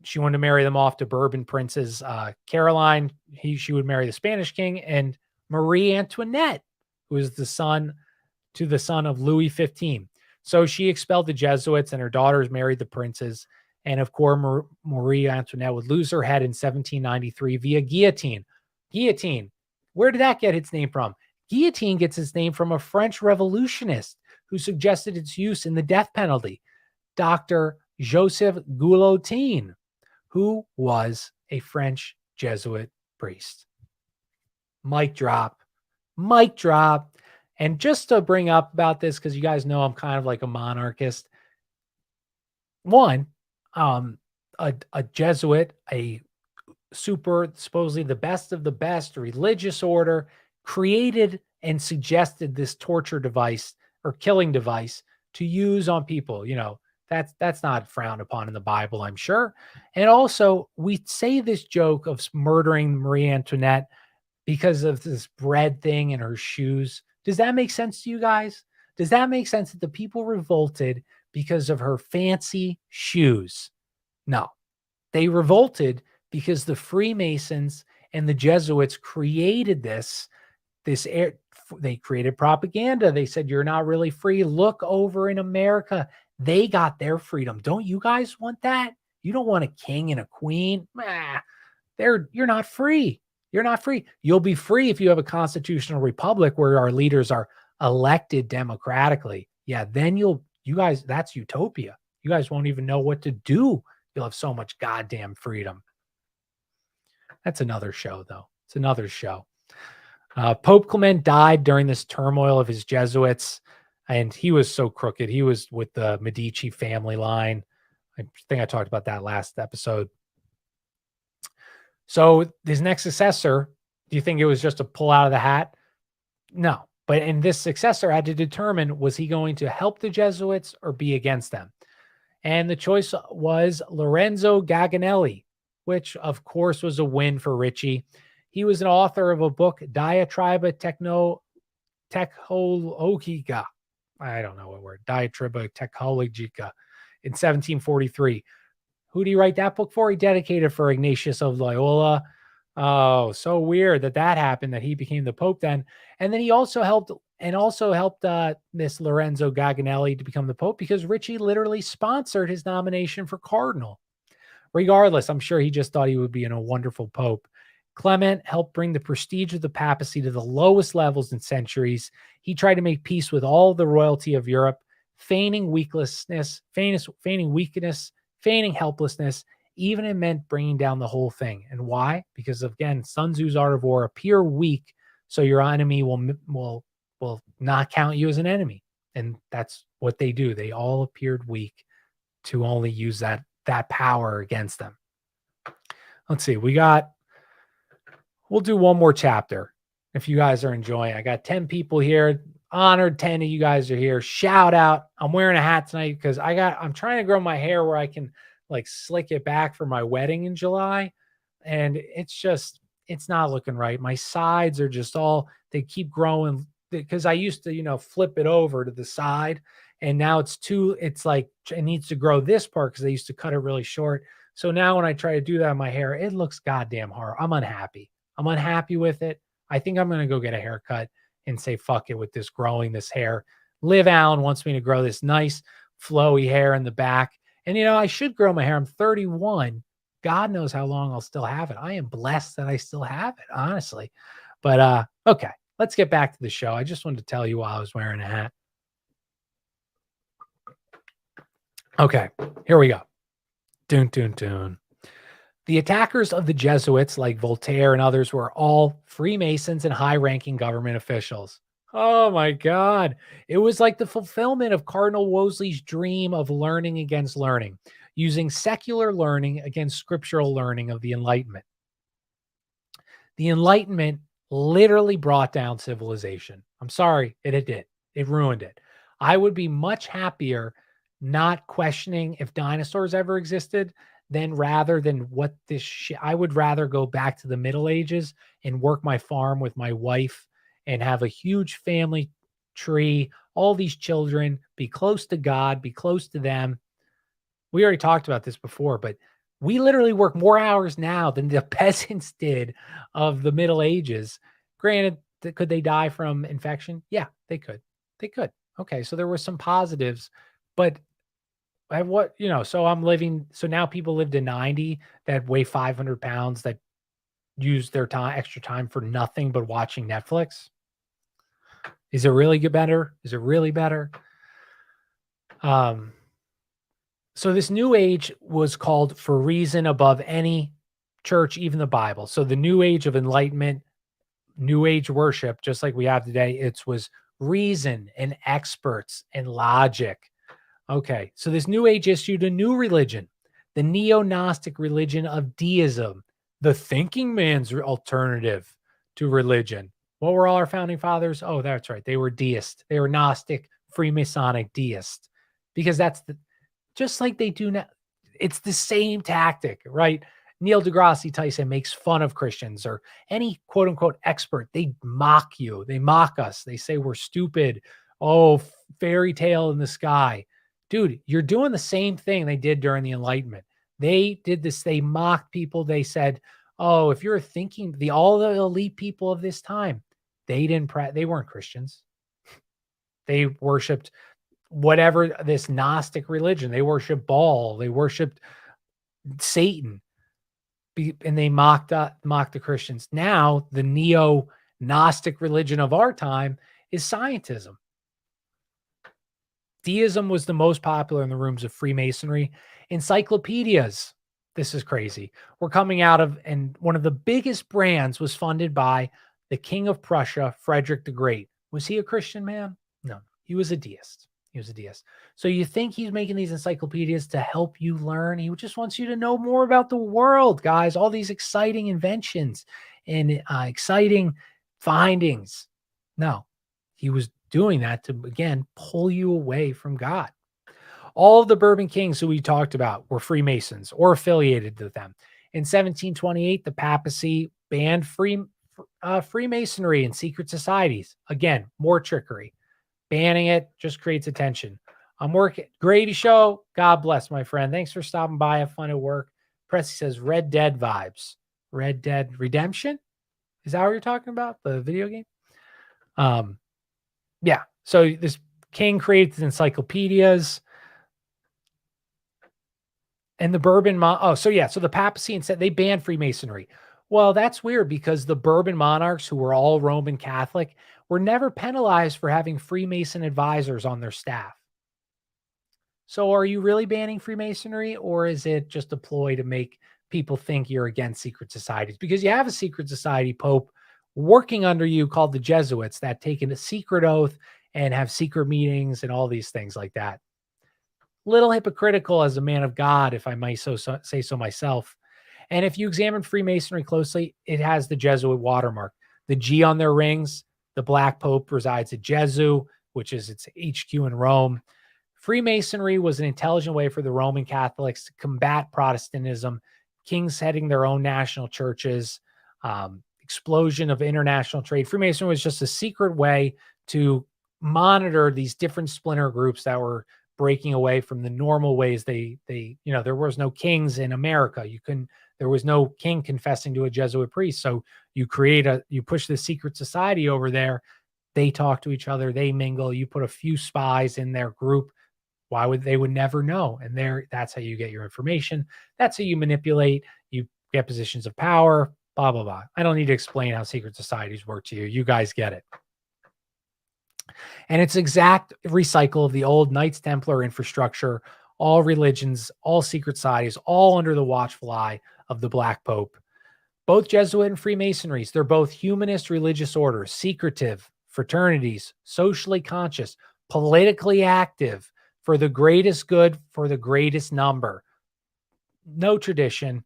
She wanted to marry them off to Bourbon princes. Caroline, she would marry the Spanish king, and Marie Antoinette, who was the son of Louis XV. So she expelled the Jesuits, and her daughters married the princes. And of course, Marie Antoinette would lose her head in 1793 via guillotine. Guillotine. Where did that get its name from? Guillotine gets its name from a French revolutionist who suggested its use in the death penalty, Dr. Joseph Guillotine, who was a French Jesuit priest. Mic drop. And just to bring up about this, because you guys know I'm kind of like a monarchist. One, a Jesuit, a supposedly the best of the best religious order, created and suggested this torture device or killing device to use on people. That's not frowned upon in the Bible, I'm sure. And also, we say this joke of murdering Marie Antoinette because of this bread thing in her shoes. Does that make sense to you guys? Does that make sense that the people revolted because of her fancy shoes? No. They revolted because the Freemasons and the Jesuits created they created propaganda. They said, you're not really free. Look over in America. They got their freedom. Don't you guys want that? You don't want a king and a queen. You're not free. You're not free. You'll be free if you have a constitutional republic where our leaders are elected democratically. Yeah, then you guys, that's utopia. You guys won't even know what to do. You'll have so much goddamn freedom. That's another show, though. It's another show. Pope Clement died during this turmoil of his Jesuits, and he was so crooked. He was with the Medici family line. I think I talked about that last episode. So his next successor, do you think it was just a pull out of the hat? No. But in this successor had to determine, was he going to help the Jesuits or be against them? And the choice was Lorenzo Gaganelli, which of course was a win for Richie. He was an author of a book, Diatriba Technologica. I don't know what word, Diatriba Technologica in 1743. Who did he write that book for? He dedicated for Ignatius of Loyola. Oh, so weird that happened, that he became the Pope then. And then he also helped this Lorenzo Gaganelli to become the Pope because Richie literally sponsored his nomination for Cardinal. Regardless, I'm sure he just thought he would be a wonderful Pope. Clement helped bring the prestige of the papacy to the lowest levels in centuries. He tried to make peace with all the royalty of Europe, feigning weakness, feigning helplessness. Even it meant bringing down the whole thing. And why? Because again, Sun Tzu's Art of War, appear weak, so your enemy will not count you as an enemy. And that's what they do. They all appeared weak to only use that power against them. Let's see. We'll do one more chapter if you guys are enjoying. I got 10 people here. Honored 10 of you guys are here. Shout out. I'm wearing a hat tonight because I'm trying to grow my hair where I can like slick it back for my wedding in July. And it's not looking right. My sides are just they keep growing because I used to, flip it over to the side, and now it's like it needs to grow this part because I used to cut it really short. So now when I try to do that in my hair, it looks goddamn hard. I'm unhappy. I'm unhappy with it. I think I'm going to go get a haircut and say, fuck it with growing this hair. Liv Allen wants me to grow this nice flowy hair in the back. And, I should grow my hair. I'm 31. God knows how long I'll still have it. I am blessed that I still have it, honestly. But, okay, let's get back to the show. I just wanted to tell you while I was wearing a hat. Okay, here we go. Dun, dun, dun. The attackers of the Jesuits, like Voltaire and others, were all Freemasons and high-ranking government officials. Oh my God. It was like the fulfillment of Cardinal Wolsey's dream of learning against learning, using secular learning against scriptural learning of the Enlightenment. The Enlightenment literally brought down civilization. I'm sorry, it did. It ruined it. I would be much happier not questioning if dinosaurs ever existed rather than what this shit. I would rather go back to the Middle Ages and work my farm with my wife and have a huge family tree, all these children, be close to God, be close to them. We already talked about this before, but we literally work more hours now than the peasants did of the Middle Ages. Granted, could they die from infection? Yeah, they could. They could. Okay, so there were some positives, but so now people live to 90 that weigh 500 pounds that use their extra time for nothing but watching Netflix. Is it really better? Is it really better? So this new age was called for reason above any church, even the Bible. So the new age of enlightenment, new age worship, just like we have today, it was reason and experts and logic. Okay, so this new age issued a new religion, the neo-Gnostic religion of deism, the thinking man's alternative to religion. What were all our founding fathers? Oh, that's right. They were deist. They were Gnostic, Freemasonic deist, because that's just like they do now. It's the same tactic, right? Neil deGrasse Tyson makes fun of Christians or any quote unquote expert. They mock you. They mock us. They say we're stupid. Oh, fairy tale in the sky. Dude, you're doing the same thing they did during the Enlightenment. They did this. They mocked people. They said, oh, if you're thinking all the elite people of this time, they weren't Christians. They worshiped whatever this Gnostic religion. They worshiped Baal. They worshiped Satan. And they mocked the Christians. Now, the neo-Gnostic religion of our time is scientism. Deism was the most popular in the rooms of Freemasonry. Encyclopedias, this is crazy, were coming out of, and one of the biggest brands was funded by the King of Prussia, Frederick the Great. Was he a Christian man? No, he was a deist. He was a deist. So you think he's making these encyclopedias to help you learn? He just wants you to know more about the world, guys. All these exciting inventions and exciting findings. No, he was doing that to, again, pull you away from God. All of the Bourbon kings who we talked about were Freemasons or affiliated with them. In 1728, the papacy banned Freemasonry and secret societies. Again, more trickery. Banning it just creates attention. I'm working. Gravy show. God bless, my friend. Thanks for stopping by. Have fun at work. Pressy says Red Dead vibes. Red Dead Redemption? Is that what you're talking about? The video game? Yeah. So this king created encyclopedias. And the Bourbon, so the papacy and said they banned Freemasonry. Well, that's weird because the Bourbon monarchs, who were all Roman Catholic, were never penalized for having Freemason advisors on their staff. So are you really banning Freemasonry, or is it just a ploy to make people think you're against secret societies? Because you have a secret society pope working under you called the Jesuits that take a secret oath and have secret meetings and all these things like that. Little hypocritical as a man of God, if I might say so myself. And if you examine Freemasonry closely, it has the Jesuit watermark. The G on their rings, the Black Pope resides at Jesu, which is its HQ in Rome. Freemasonry was an intelligent way for the Roman Catholics to combat Protestantism, kings heading their own national churches, explosion of international trade. Freemasonry was just a secret way to monitor these different splinter groups that were breaking away from the normal ways there was no kings in America. There was no king confessing to a Jesuit priest. So you push the secret society over there. They talk to each other, they mingle, you put a few spies in their group. They would never know. And that's how you get your information. That's how you manipulate. You get positions of power, blah, blah, blah. I don't need to explain how secret societies work to you. You guys get it. And it's exact recycle of the old Knights Templar infrastructure, all religions, all secret societies, all under the watchful eye of the Black Pope. Both Jesuit and Freemasonries, they're both humanist religious orders, secretive, fraternities, socially conscious, politically active, for the greatest good, for the greatest number. No tradition,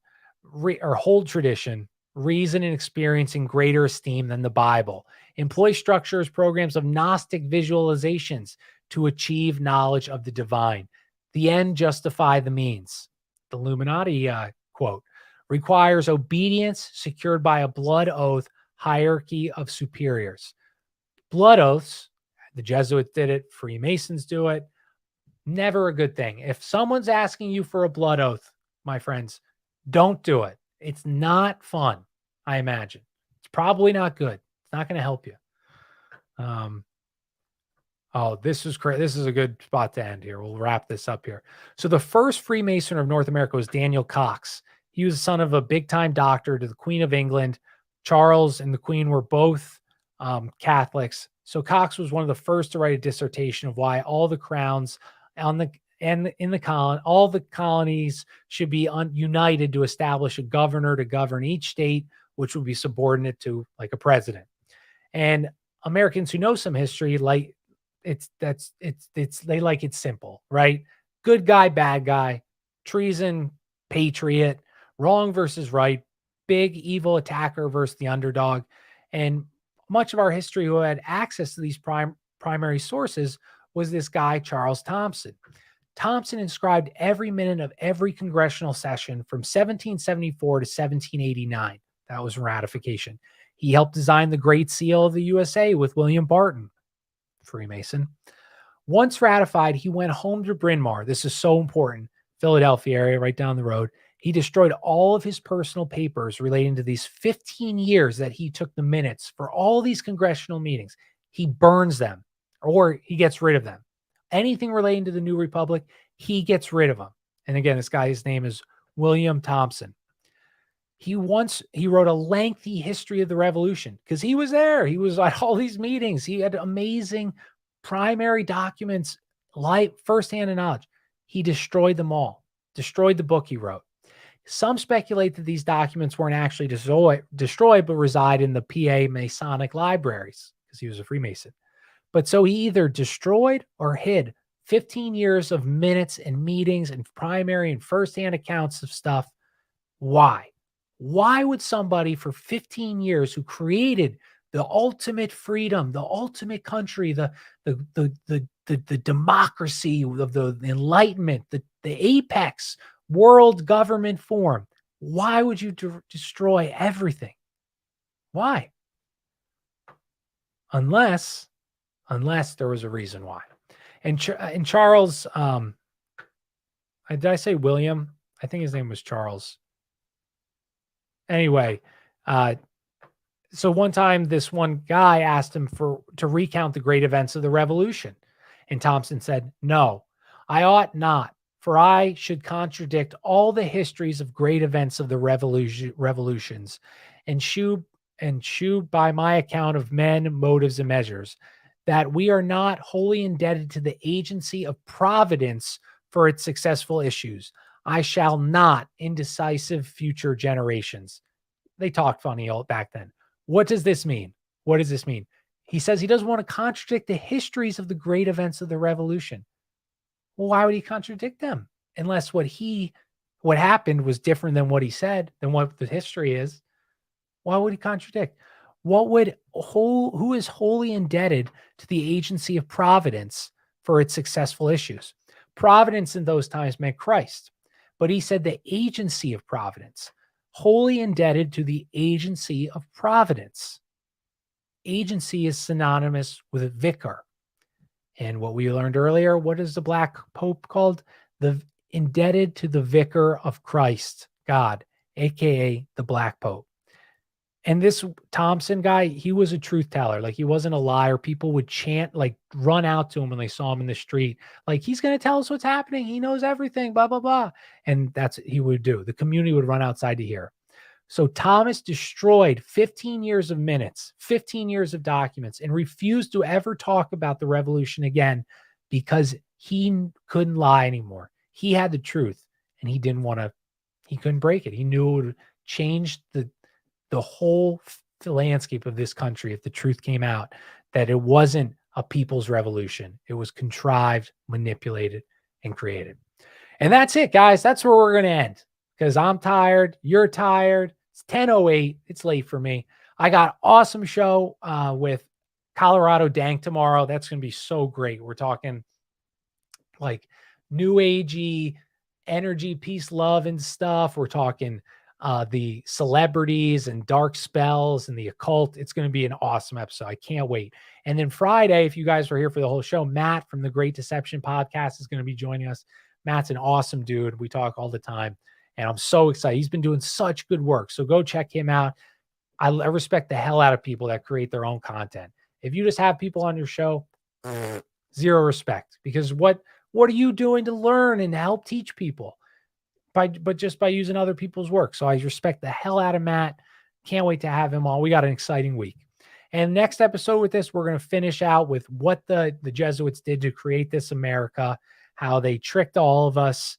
or hold tradition, reason and experience in greater esteem than the Bible. Employ structures, programs of Gnostic visualizations to achieve knowledge of the divine. The end justify the means. The Illuminati quote requires obedience secured by a blood oath hierarchy of superiors. Blood oaths, the Jesuits did it, Freemasons do it. Never a good thing. If someone's asking you for a blood oath, my friends, don't do it. It's not fun, I imagine. It's probably not good. It's not going to help you. This is great. This is a good spot to end here. We'll wrap this up here. So the first Freemason of North America was Daniel Cox. He was the son of a big-time doctor to the Queen of England. Charles and the Queen were both Catholics. So Cox was one of the first to write a dissertation of why all the crowns all the colonies should be united to establish a governor to govern each state, which would be subordinate to like a president. And Americans who know some history, like they like it simple, right? Good guy, bad guy, treason, patriot, wrong versus right, big evil attacker versus the underdog. And much of our history who had access to these primary sources was this guy, Charles Thompson. Thompson inscribed every minute of every congressional session from 1774 to 1789. That was ratification. He helped design the Great Seal of the USA with William Barton, Freemason. Once ratified, he went home to Bryn Mawr. This is so important. Philadelphia area, right down the road. He destroyed all of his personal papers relating to these 15 years that he took the minutes for all these congressional meetings. He burns them or he gets rid of them. Anything relating to the New Republic, he gets rid of them. And again, this guy, his name is William Thompson. He wrote a lengthy history of the Revolution because he was there. He was at all these meetings. He had amazing primary documents, firsthand knowledge. He destroyed them all, destroyed the book he wrote. Some speculate that these documents weren't actually destroyed, but reside in the PA Masonic libraries because he was a Freemason. But so he either destroyed or hid 15 years of minutes and meetings and primary and firsthand accounts of stuff. Why? Why would somebody for 15 years who created the ultimate freedom, the ultimate country, the democracy of the Enlightenment, the apex world government form, why would you destroy everything? Why? Unless there was a reason why. And Charles, did I say William? I think his name was Charles. Anyway, so one time this one guy asked him to recount the great events of the revolution. And Thompson said, "No, I ought not, for I should contradict all the histories of great events of the revolutions and shew by my account of men, motives, and measures, that we are not wholly indebted to the agency of Providence for its successful issues. I shall not indecisive future generations." They talked funny back then. What does this mean? What does this mean? He says he doesn't want to contradict the histories of the great events of the revolution. Well, why would he contradict them? Unless what happened was different than what he said, than what the history is. Why would he contradict? Who is wholly indebted to the agency of Providence for its successful issues? Providence in those times meant Christ, but he said the agency of Providence, wholly indebted to the agency of Providence. Agency is synonymous with vicar. And what we learned earlier, what is the Black Pope called? The indebted to the vicar of Christ, God, aka the Black Pope. And this Thompson guy, he was a truth teller. Like, he wasn't a liar. People would chant, like run out to him when they saw him in the street. Like, he's going to tell us what's happening. He knows everything, blah, blah, blah. And that's what he would do. The community would run outside to hear. So Thomas destroyed 15 years of minutes, 15 years of documents, and refused to ever talk about the revolution again because he couldn't lie anymore. He had the truth, and he couldn't break it. He knew it would change the whole landscape of this country if the truth came out, that it wasn't a people's revolution. It was contrived, manipulated, and created. And that's it, guys. That's where we're going to end, because I'm tired. You're tired. It's 10:08. It's late for me. I got awesome show with Colorado Dank tomorrow. That's going to be so great. We're talking like new agey energy, peace, love, and stuff. We're talking the celebrities and dark spells and the occult. It's going to be an awesome episode. I can't wait. And then Friday, if you guys were here for the whole show, Matt from the Great Deception podcast is going to be joining us. Matt's an awesome dude. We talk all the time, and I'm so excited. He's been doing such good work. So go check him out. I respect the hell out of people that create their own content. If you just have people on your show, zero respect, because what are you doing to learn and help teach people? But just by using other people's work. So I respect the hell out of Matt. Can't wait to have him on. We got an exciting week. And next episode with this, we're going to finish out with what the Jesuits did to create this America, how they tricked all of us.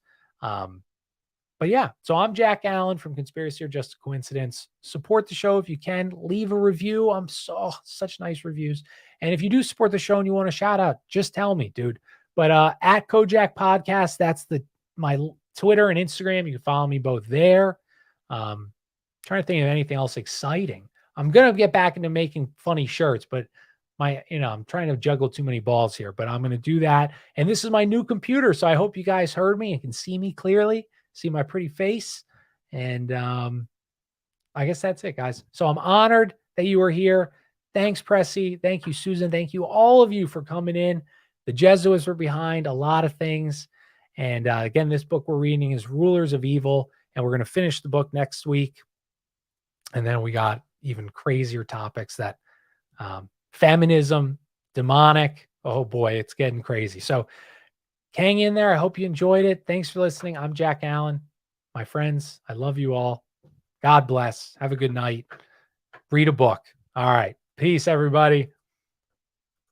But yeah, so I'm Jack Allen from Conspiracy or Just a Coincidence. Support the show if you can. Leave a review. Such nice reviews. And if you do support the show and you want a shout out, just tell me, dude. But at Kojak Podcast, that's my Twitter and Instagram. You can follow me both there. Trying to think of anything else exciting. I'm going to get back into making funny shirts, but I'm trying to juggle too many balls here, but I'm going to do that. And this is my new computer. So I hope you guys heard me and can see me clearly, see my pretty face. And I guess that's it, guys. So I'm honored that you were here. Thanks, Pressy. Thank you, Susan. Thank you, all of you, for coming in. The Jesuits were behind a lot of things. And again, this book we're reading is Rulers of Evil, and we're going to finish the book next week. And then we got even crazier topics that feminism, demonic. Oh boy, it's getting crazy. So hang in there. I hope you enjoyed it. Thanks for listening. I'm Jack Allen. My friends, I love you all. God bless. Have a good night. Read a book. All right. Peace, everybody.